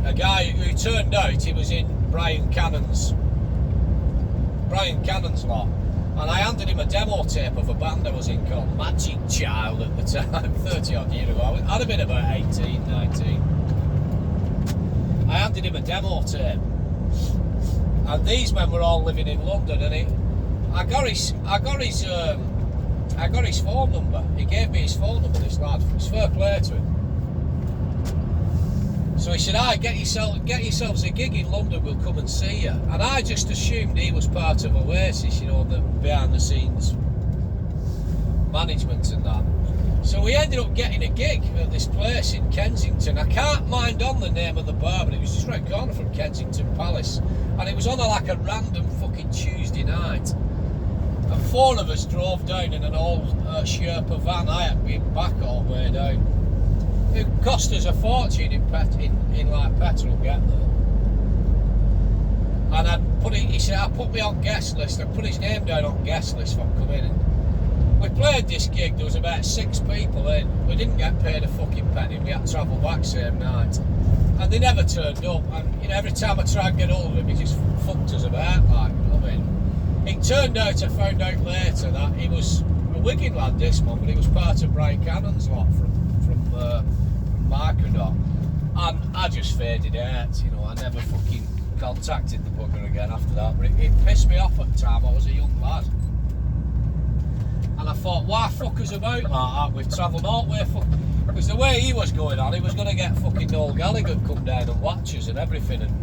a guy who turned out he was in Brian Cannon's lot, and I handed him a demo tape of a band I was in called Magic Child at the time, 30 odd years ago. I'd have been about 18, 19. I handed him a demo tape, and these men were all living in London, and I got his phone number. He gave me his phone number, this lad. It was fair play to him. So he said, get yourselves a gig in London, we'll come and see you. And I just assumed he was part of Oasis, you know, the behind the scenes management and that. So we ended up getting a gig at this place in Kensington. I can't mind on the name of the bar, but it was just right corner from Kensington Palace. And it was on a random fucking Tuesday night. And 4 of us drove down in an old Sherpa van. I had been back all the way down. It cost us a fortune in petrol to get there. And he said, I put me on guest list. I put his name down on guest list for coming in. We played this gig, there was about 6 people in. We didn't get paid a fucking penny, we had to travel back same night. And they never turned up, and you know, every time I tried to get hold of him, he just fucked us about, you know what I mean? It turned out, I found out later, that he was a Wigan lad, this one, but he was part of Brian Cannon's lot from Microdot. And I just faded out, you know, I never fucking contacted the bugger again after that, but it pissed me off at the time. I was a young lad. And I thought, why fuck us about like that? We've travelled all the way, because the way he was going on, he was going to get fucking Noel Gallagher to come down and watch us and everything, and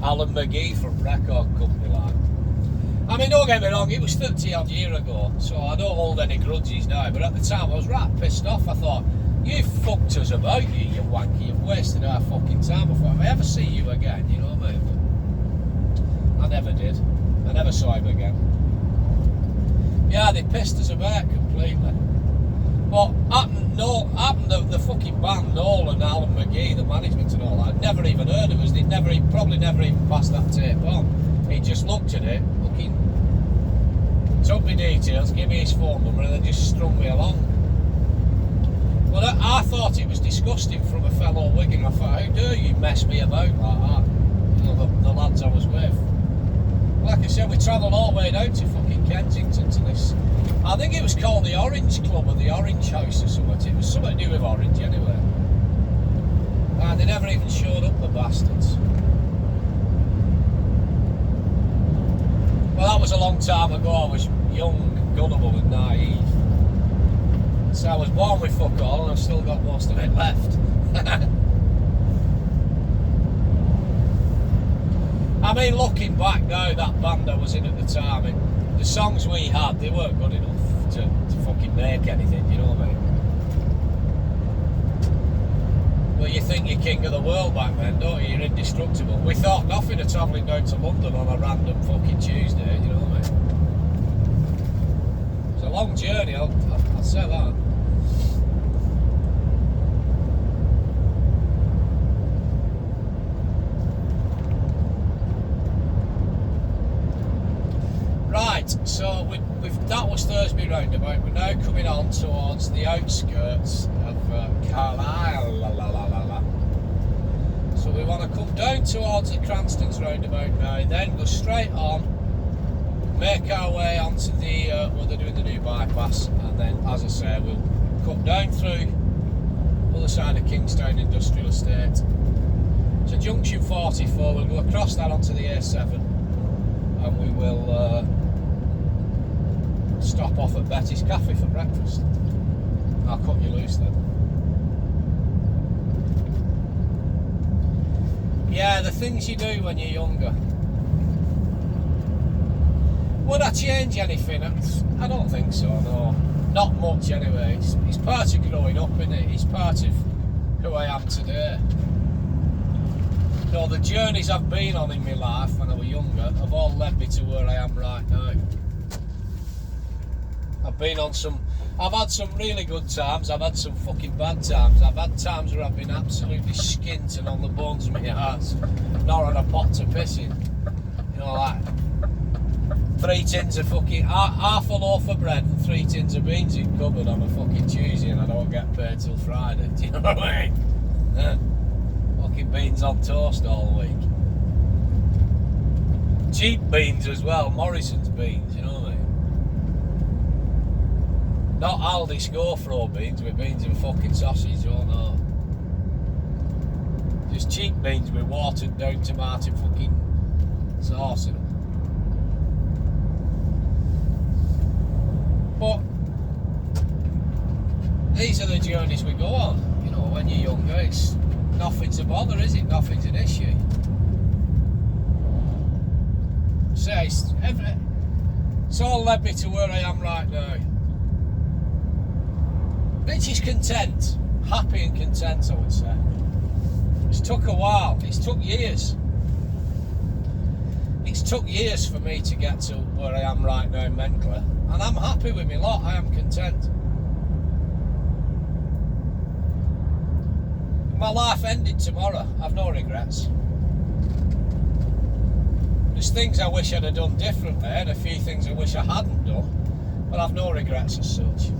Alan McGee from Record Company, like. I mean, don't get me wrong, it was 30 odd years ago, so I don't hold any grudges now, but at the time I was right pissed off. I thought, you fucked us about, you wanker, you've wasted our fucking time. I thought, if I ever see you again, you know what I mean? But I never did. I never saw him again. Yeah, they pissed us about completely. But the fucking band, Noel and Alan McGee, the management and all that, I'd never even heard of us. He'd probably never even passed that tape on. He just looked at it, took me details, gave me his phone number, and then just strung me along. But I thought it was disgusting from a fellow Wigan. I thought, how dare you mess me about like that? You know, the lads I was with. Like I said, we travelled all the way down to fucking Kensington to this. I think it was called the Orange Club or the Orange House or something. It was something to do with Orange anyway. And they never even showed up, the bastards. Well, that was a long time ago. I was young, gullible and naive. So I was born with fuck all, and I've still got most of it left. I mean, looking back now, that band I was in at the time, the songs we had, they weren't good enough to fucking make anything, you know what I mean? Well, you think you're king of the world back then, don't you? You're indestructible. We thought nothing of travelling down to London on a random fucking Tuesday, you know what I mean? It's a long journey, I'll say that. Right, so that was Thursby roundabout. We're now coming on towards the outskirts of Carlisle. So So we want to come down towards the Cranstons roundabout now, then go straight on, make our way onto the, where they're doing the new bypass, and then, as I say, we'll come down through the other side of Kingstown Industrial Estate. So junction 44, we'll go across that onto the A7, and we will stop off at Betty's Cafe for breakfast. I'll cut you loose then. Yeah, the things you do when you're younger. Would I change anything? I don't think so, no. Not much anyway. It's part of growing up, isn't it? It's part of who I am today. You know, the journeys I've been on in my life when I was younger have all led me to where I am right now. I've had some really good times, I've had some fucking bad times. I've had times where I've been absolutely skint and on the bones of my heart, not on a pot to piss in. You know, like 3 tins of fucking, half a loaf of bread and 3 tins of beans in cupboard on a fucking Tuesday, and I don't get paid till Friday. Do you know what I mean? Fucking beans on toast all week. Cheap beans as well, Morrison's beans, you know what I mean? Not Aldi Scofro beans with beans and fucking sausage, oh no. Just cheap beans with watered down tomato fucking sauce in them. But these are the journeys we go on. You know, when you're younger, it's nothing's a bother, is it? Nothing's an issue. So it's all led me to where I am right now. Which is content, happy and content, I would say. It's took a while, it's took years. It's took years for me to get to where I am right now mentally, and I'm happy with my lot, I am content. My life ended tomorrow, I've no regrets. There's things I wish I'd have done differently, and a few things I wish I hadn't done, but I've no regrets as such.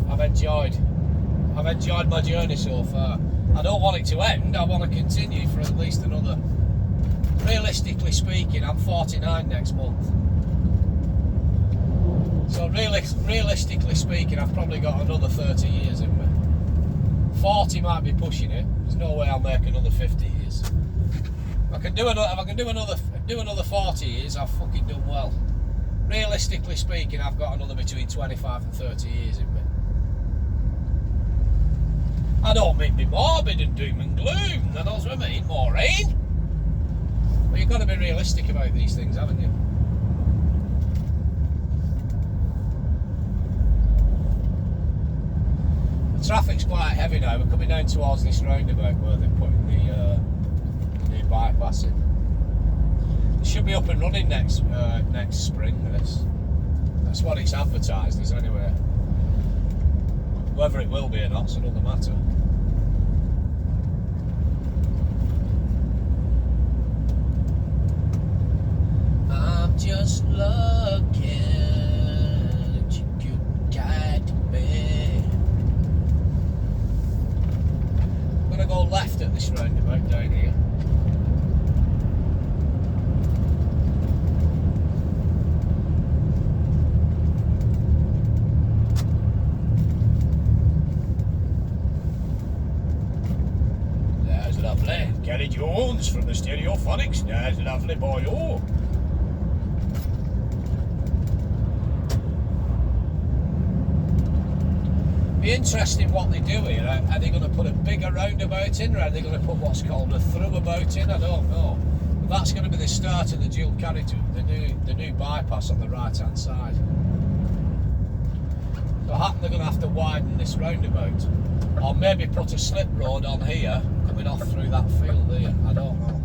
I've enjoyed my journey so far. I don't want it to end, I want to continue for at least another, realistically speaking, I'm 49 next month. So realistically speaking, I've probably got another 30 years in me. 40 might be pushing it, there's no way I'll make another 50 years. If I can do another 40 years, I've fucking done well. Realistically speaking, I've got another between 25 and 30 years in me. I don't mean be morbid and doom and gloom, that knows what I mean, Maureen. But you've got to be realistic about these things, haven't you? The traffic's quite heavy now, we're coming down towards this roundabout where they're putting the new bypass in. It should be up and running next spring, this. That's what it's advertised as anyway. Whether it will be or not is another matter. I'm just looking at you guide me. I'm gonna go left at this roundabout down here. Gary Jones from the Stereophonics, there's a lovely boy, oh. Be interesting what they do here. Are they going to put a bigger roundabout in, or are they going to put what's called a throughable in? I don't know. But that's going to be the start of the dual carriage, the new bypass on the right hand side. So they're going to have to widen this roundabout, or maybe put a slip road on here coming off through that field here. I don't know.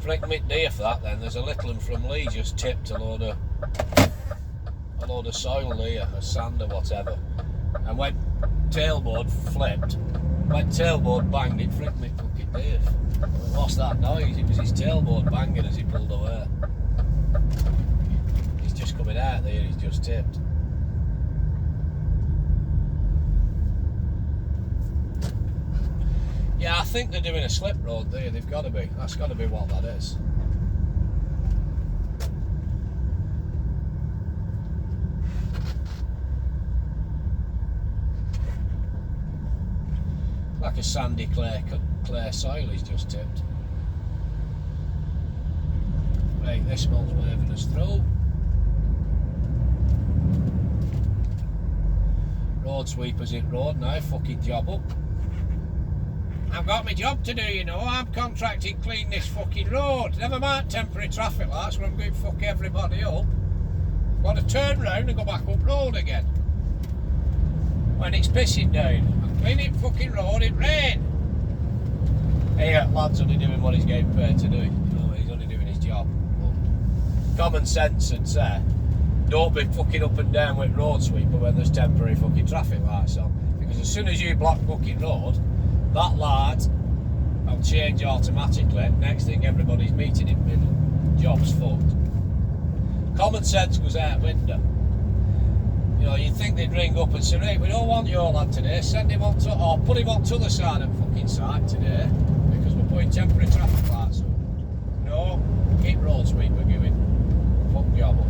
Frick McDear for that then. There's a little one from Lee just tipped a load of soil here, or sand or whatever, and when tailboard flipped, when tailboard banged it, frick me fucking Dave. What's that noise? It was his tailboard banging as he pulled away. He's just coming out there, he's just tipped. Yeah, I think they're doing a slip road there, they've got to be. That's got to be what that is. Like a sandy clay soil he's just tipped. Right, this one's waving us through. Road sweepers hit road now, fucking job up. I've got my job to do, you know. I'm contracted clean this fucking road. Never mind temporary traffic lights where I'm going to fuck everybody up. I've got to turn round and go back up road again. When it's pissing down. I'm cleaning fucking road, it rain. Hey, lad's only doing what he's getting paid to do. You know, he's only doing his job. But common sense and say, don't be fucking up and down with road sweeper when there's temporary fucking traffic lights on. Because as soon as you block fucking road, that light will change automatically. Next thing, everybody's meeting in the middle. Job's fucked. Common sense goes out window. You know, you'd think they'd ring up and say, right, we don't want your lad today, send him on to, or put him on to the side of the fucking site today, because we're putting temporary traffic lights up. No, keep road sweeper going. Fuck job up.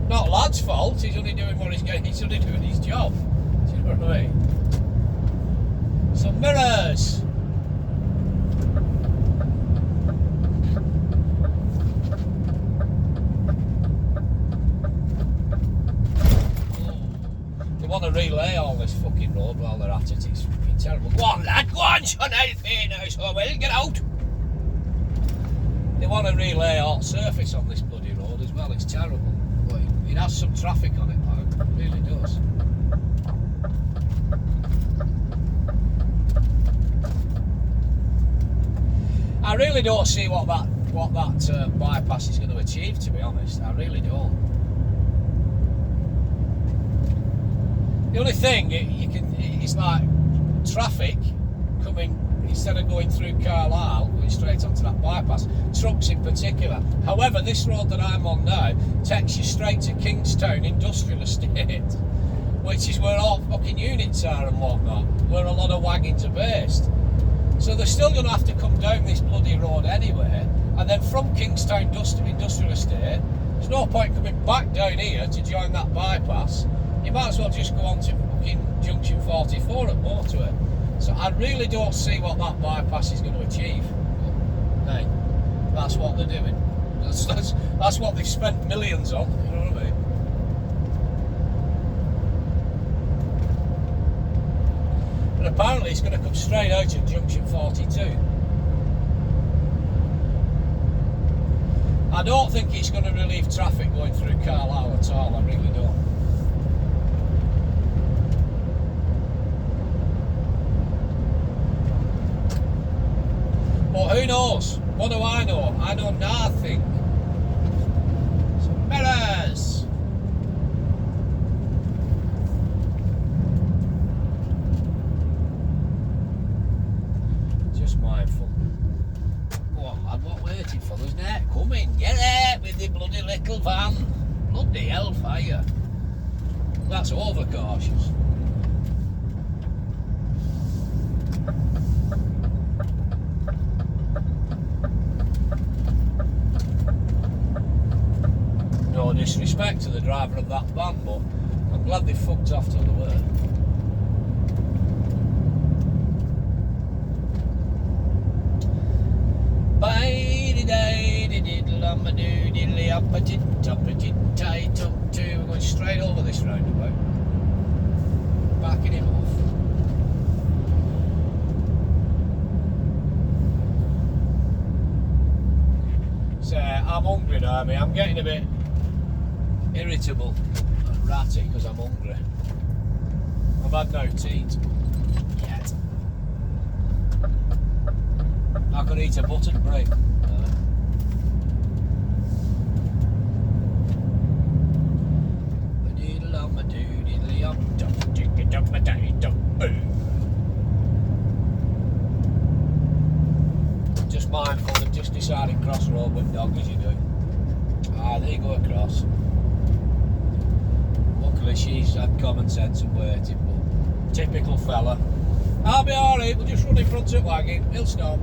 Not lad's fault, he's only doing what he's getting, he's only doing his job. Do you know what I mean? Some mirrors! They want to relay all this fucking road while they're at it, it's fucking terrible. Go on lad, go on son, help me now, so well, get out! They want to relay all surface on this bloody road as well, it's terrible. But it has some traffic on it, like, it really does. I really don't see what that bypass is going to achieve, to be honest. I really don't. The only thing it's like traffic coming, instead of going through Carlisle, going straight onto that bypass. Trucks in particular. However, this road that I'm on now takes you straight to Kingstown Industrial Estate, which is where all fucking units are and whatnot, where a lot of wagons are based. So they're still going to have to come down this bloody road anyway, and then from Kingstown Industrial Estate, there's no point coming back down here to join that bypass. You might as well just go on to fucking junction 44 at Motorway. So I really don't see what that bypass is going to achieve. But, hey, that's what they're doing. That's what they've spent millions on, you know what I mean? But apparently it's going to come straight out of junction 42. I don't think it's going to relieve traffic going through Carlisle at all, I really don't. But who knows? What do I know? I know nothing. Some mirrors! Just mindful. Go on lad, what waiting for? There's net coming. Get it with the bloody little van. Bloody hellfire. That's overcautious. No disrespect to the driver of that van, but I'm glad they fucked off to the work. We're going straight over this roundabout. Backing him off. So I'm hungry now, I'm getting a bit irritable and ratty because I'm hungry. I've had no tea yet. I could eat a buttered bread. decided crossroad with dog as you do. Ah, there you go across. Luckily she's had common sense and waited, but typical fella. I'll be alright, we'll just run in front of wagon, he'll stop.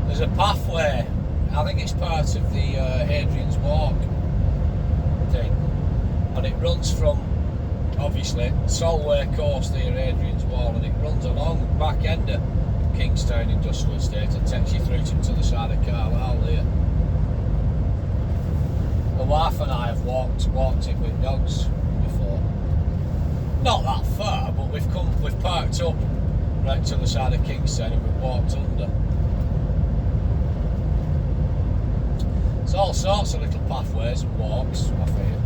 There's a pathway, I think it's part of the Hadrian's Walk thing, and it runs from, obviously, Solway Coast near Hadrian's Wall, and it runs along the back end of Kingstown Industrial Estate and takes you through to the side of Carlisle there. My wife and I have walked it with dogs before. Not that far, but we've parked up right to the side of Kingstown and we've walked under. There's all sorts of little pathways and walks, I feel.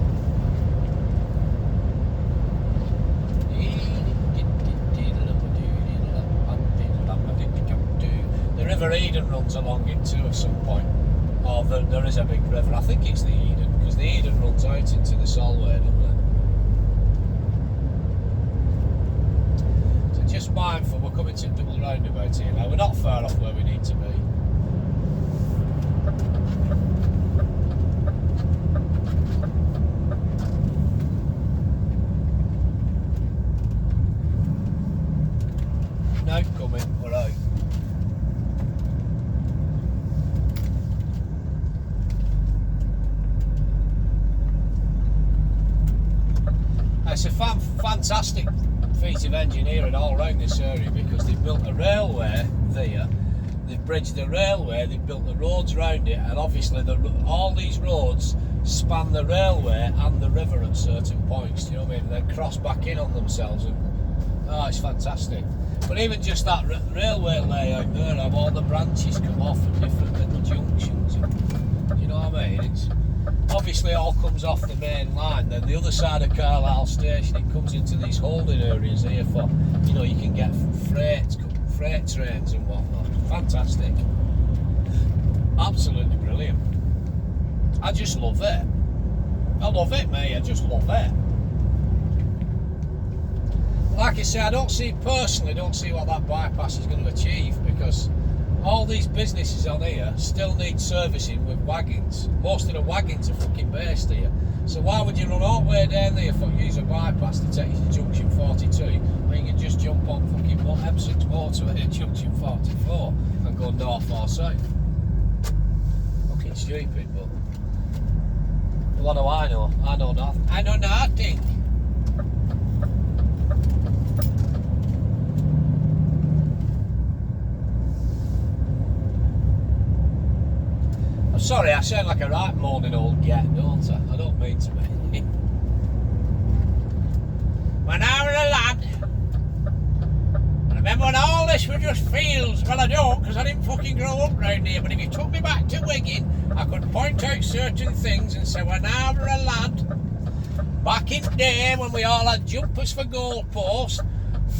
The River Eden runs along it too at some point. Or there is a big river, I think it's the Eden, because the Eden runs out into the Solway, doesn't it? So just mindful, we're coming to a double roundabout here now. We're not far off where we need to be. Now coming, we're out. It's a fantastic feat of engineering all around this area, because they've built a railway there, they've bridged the railway, they've built the roads around it, and obviously all these roads span the railway and the river at certain points, you know what I mean? They cross back in on themselves, and it's fantastic. But even just that railway layout there, have all the branches come off at different little junctions, and, you know what I mean? It's obviously all comes off the main line. Then the other side of Carlisle station, it comes into these holding areas here for, you know, you can get freight trains and whatnot. Fantastic. Absolutely brilliant. I just love it. I love it, mate. I just love it. Like I say, I don't see what that bypass is going to achieve, because all these businesses on here still need servicing with wagons. Most of the wagons are fucking based here. So why would you run all the way down there for use a bypass to take you to junction 42 when you can just jump on fucking M6 motorway at junction 44 and go north or south? Fucking stupid, but what do I know? I know nothing. I know nothing. I'm sorry, I sound like a right moaning old get, don't I? I don't mean to be. When I was a lad, I remember when all this were just fields. Well, I don't, because I didn't fucking grow up round here, but if you took me back to Wigan, I could point out certain things and say, when I was a lad, back in the day when we all had jumpers for goalposts,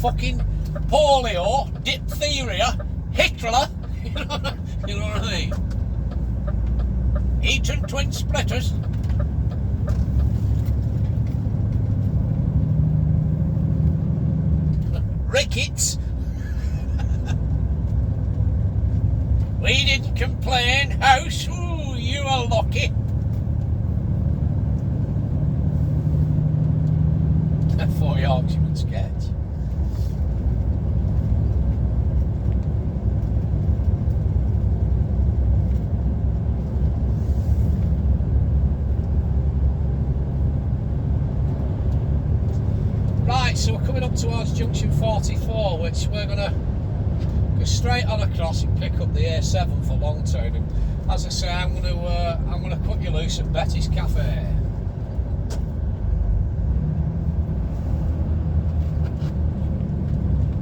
fucking polio, diphtheria, Hitler, you know what I mean? Eaton twin splitters. Rickets. We didn't complain. House, ooh, you are lucky. For the Yorkshireman sketch. So we're coming up towards junction 44, which we're going to go straight on across and pick up the A7 for Longtown. And as I say, I'm going to cut you loose at Betty's Cafe.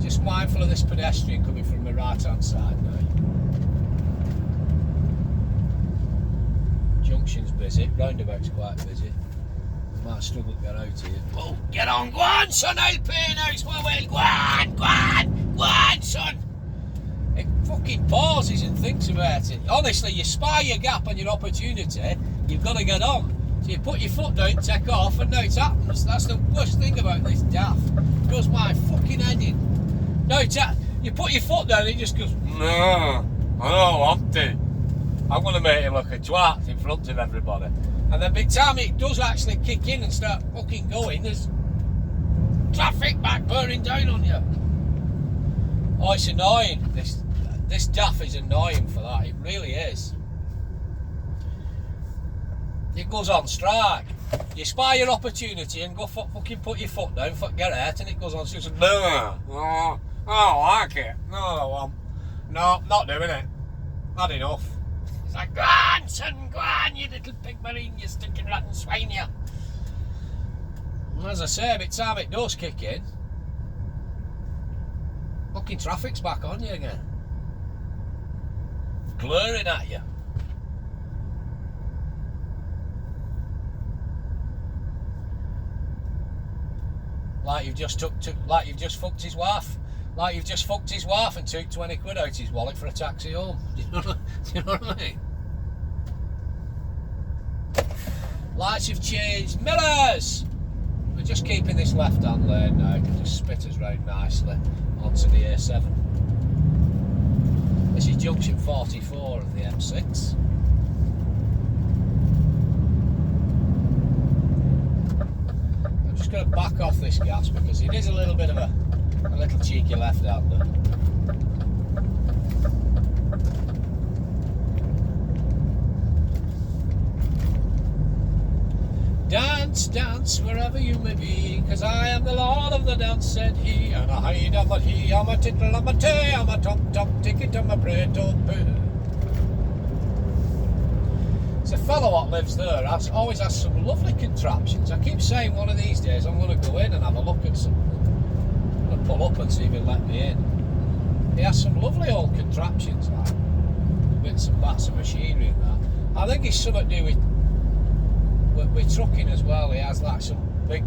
Just mindful of this pedestrian coming from the right hand side now. Junction's busy, roundabout's quite busy. Might struggle to get out here. Oh, get on, go on, son, I'll pay now, it's my way. Go on, son. It fucking pauses and thinks about it. Honestly, you spy your gap and your opportunity, you've got to get on. So you put your foot down, take off, and now it happens. That's the worst thing about this daft. It does my fucking head in. No, you put your foot down, it just goes, no, I don't want to. I'm going to make him look a twat in front of everybody. And then by the time it does actually kick in and start fucking going, there's traffic back burning down on you. Oh, it's annoying. This daft is annoying for that. It really is. It goes on strike. You spy your opportunity and go fucking put your foot down, get out, and it goes on. So it's no, I don't like it. No, I don't want. No, not doing it. Not enough. It's like, go on, son, go on, you little pig marine, you stinking rotten swine, you. And as I say, by the time it does kick in, fucking traffic's back on you again. Glaring at you. Like you've just fucked his wife. Like you've just fucked his wife and took 20 quid out his wallet for a taxi home. Do you know what I mean? Lights have changed. Mirrors! We're just keeping this left-hand lane now. It can just spit us round nicely onto the A7. This is junction 44 of the M6. I'm just going to back off this gas because it is a little bit of a little cheeky left-hander. Dance, dance, wherever you may be, 'cause I am the Lord of the dance, said he, and I hide on my he, on my tittle, on my tay, on my top, ticket, on my pray, top. There's a fellow what lives there, always has some lovely contraptions. I keep saying one of these days I'm going to go in and have a look at something. I'm going to pull up and see if he'll let me in. He has some lovely old contraptions, like bits and bats of machinery and that. I think it's something to do with trucking as well. He has like some big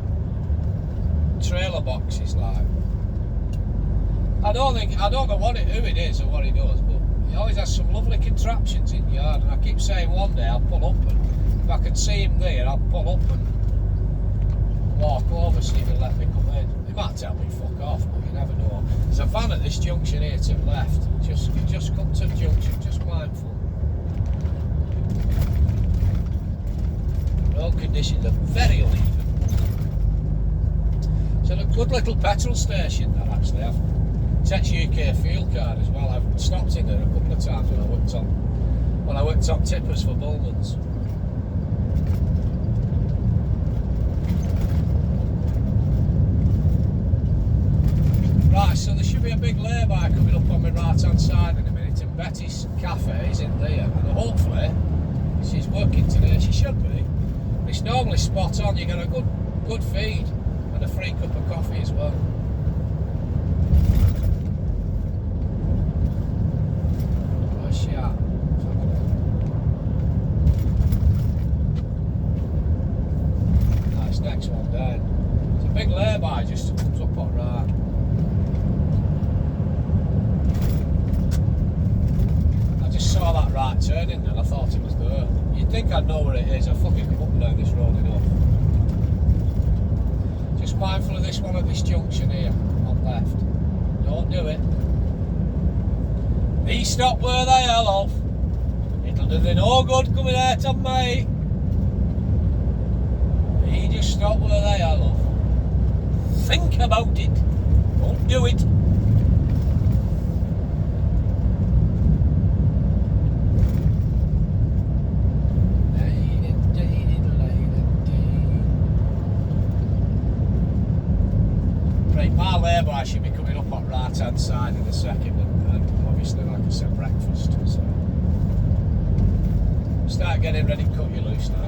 trailer boxes, like. I don't know who it is or what he does, but he always has some lovely contraptions in the yard. And I keep saying one day I'll pull up, and if I can see him there, I'll pull up and walk over, see if he'll let me come in. He might tell me fuck off, but you never know. There's a van at this junction here to the left. Just come to the junction, just mindful. Road conditions are very uneven. It's a good little petrol station that actually. I've takes UK fuel card as well. I've stopped in there a couple of times when I worked on tippers for Bullman's. Right, so there should be a big lay-by coming up on my right hand side in a minute, and Betty's cafe is in there, and hopefully she's working today. She should be. It's normally spot on. You get a good feed and a free cup of coffee as well. Where's she at? Nice, next one down. It's a big lay-by just comes up on right. I just saw that right turning and I thought it was there. You'd think I'd know where it is. I fucking come up and down this road enough. Just mindful of this one at this junction here on left. Don't do it. These stop where they are, love. It'll do thee no good coming out on me. You just stop where they are, love. Think about it. Don't do it. My lay-by should be coming up on right hand side in a second, and obviously, like I said, breakfast. So start getting ready to cut you loose now.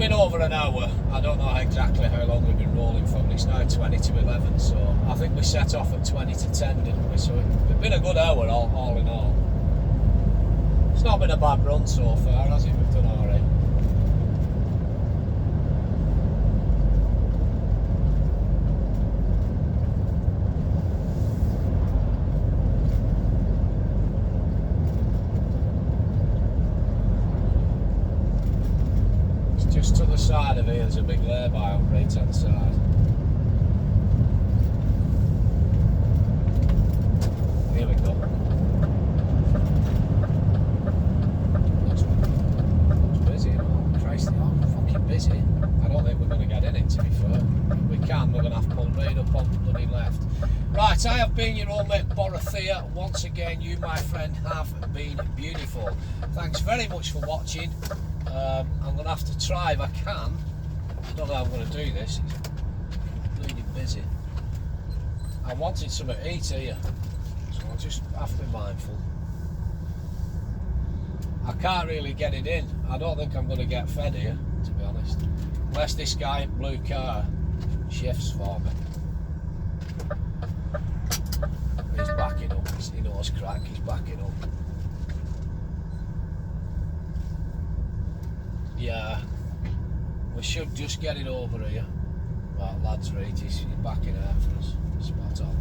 been over an hour. I don't know exactly how long we've been rolling for, but it's now 20 to 11, so I think we set off at 20 to 10, didn't we? So it's been a good hour all in all. It's not been a bad run so far, has it? We've done alright. Just to the side of here, there's a big lay-by on the right hand side. Here we go. Looks busy. Oh, Christ, they are fucking busy. I don't think we're going to get in it, to be fair. We can, we're going to have to pull right up on the bloody left. Right, I have been your old mate Borothea. Once again, you, my friend, have been beautiful. Thanks very much for watching. I'm going to have to try if I can. I don't know how I'm going to do this. It's bleeding busy. I wanted some to eat here, so I'll just have to be mindful. I can't really get it in. I don't think I'm going to get fed here, to be honest. Unless this guy in blue car shifts for me. He's backing up. He knows crack. He's backing up. Yeah, we should just get it over here. Well, lad's right, he's backing out for us. Spot on.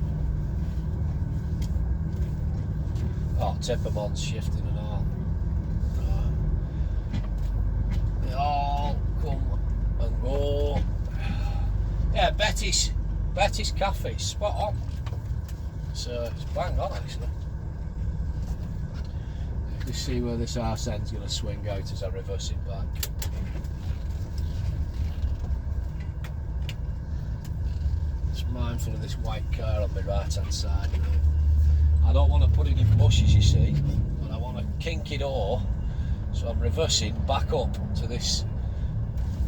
Oh, Tippermon's shifting and all. They all come and go. Yeah, Betty's Cafe, spot on. So it's bang on actually. You see where this arse end's going to swing out as I reverse it back. Just mindful of this white car on my right hand side. I don't want to put it in bushes, you see, but I want to kink it all, so I'm reversing back up to this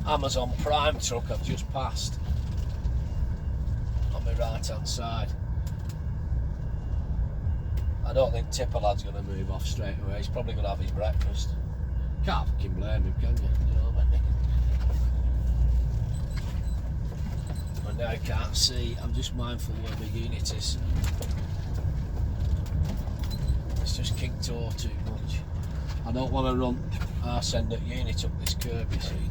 Amazon Prime truck I've just passed on my right hand side. I don't think Tipper lad's going to move off straight away. He's probably going to have his breakfast. Can't fucking blame him, can you? You know what I mean? But now I can't see. I'm just mindful where the unit is. It's just kicked over too much. I don't want to run arse end at unit up this curb, you see.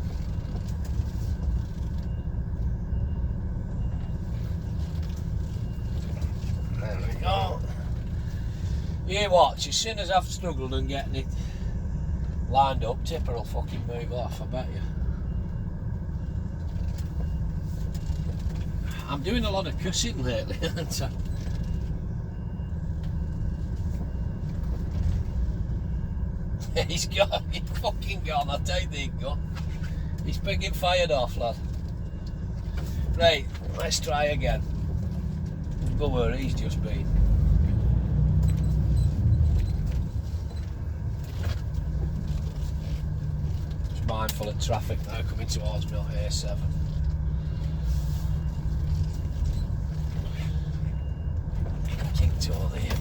There we go. You watch, as soon as I've struggled and getting it lined up, Tipper will fucking move off, I bet you. I'm doing a lot of cussing lately, aren't I? He's gone, he's fucking gone, I tell you he's gone. He's big fired off, lad. Right, let's try again. Go where he's just been. Mindful of traffic now coming towards me on A7. Kicked over here.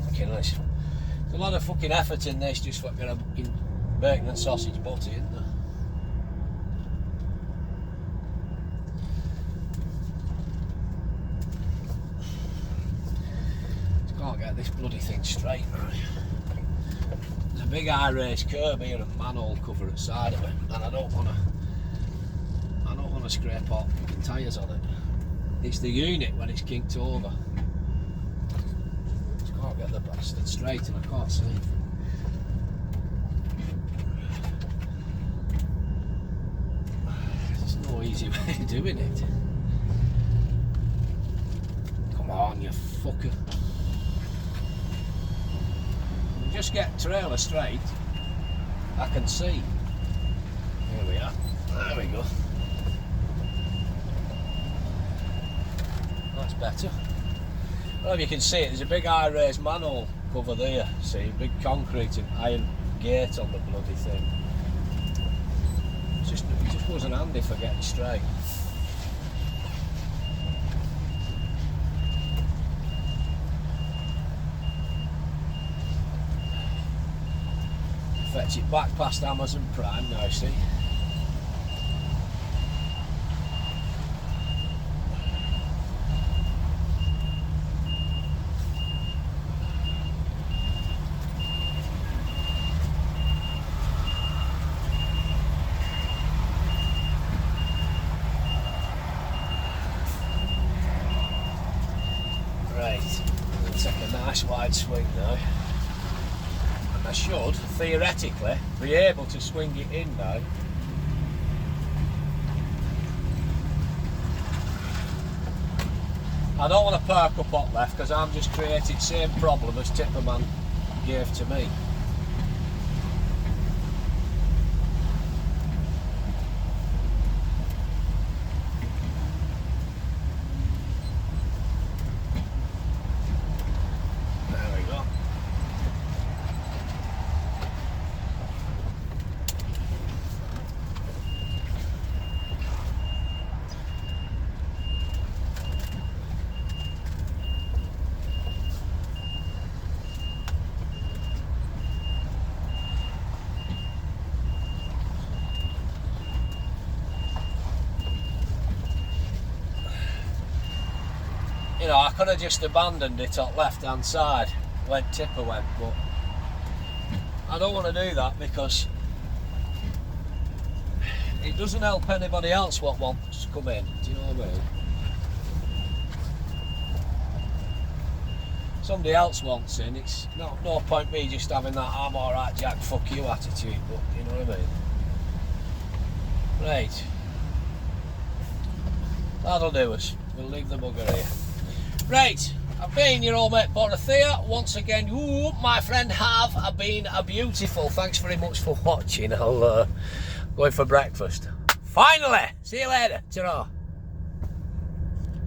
Okay, nice. There's a lot of fucking effort in this just for a fucking bacon and sausage butty, isn't there? Just can't get this bloody thing straight, right? There's a big high raised curb here and manhole cover at the side of it, and I don't want to scrape off the tyres on it. It's the unit when it's kinked over. Just can't get the bastard straight and I can't see. There's no easy way of doing it. Come on, you fucker. Just get trailer straight, I can see. Here we are. There we go. That's better. Well, if you can see it, there's a big high raised manhole cover there. See, big concrete and iron gate on the bloody thing. It just wasn't handy for getting straight. Fetch it back past Amazon Prime now, see? Right, I'm going to take a nice wide swing now. And I should, theoretically, be able to swing it in now. I don't want to park up hot left because I'm just creating the same problem as Tipperman gave to me. You know, I could have just abandoned it on left hand side when Tipper went, but I don't want to do that because it doesn't help anybody else what wants to come in. Do you know what I mean? Somebody else wants in, it's no point me just having that I'm alright Jack, fuck you attitude, but you know what I mean? Right. That'll do us. We'll leave the bugger here. Right, I've been your old mate Borathea. Once again, you, my friend, have been a beautiful. Thanks very much for watching. I'll go in for breakfast. Finally! See you later. Ta-ra.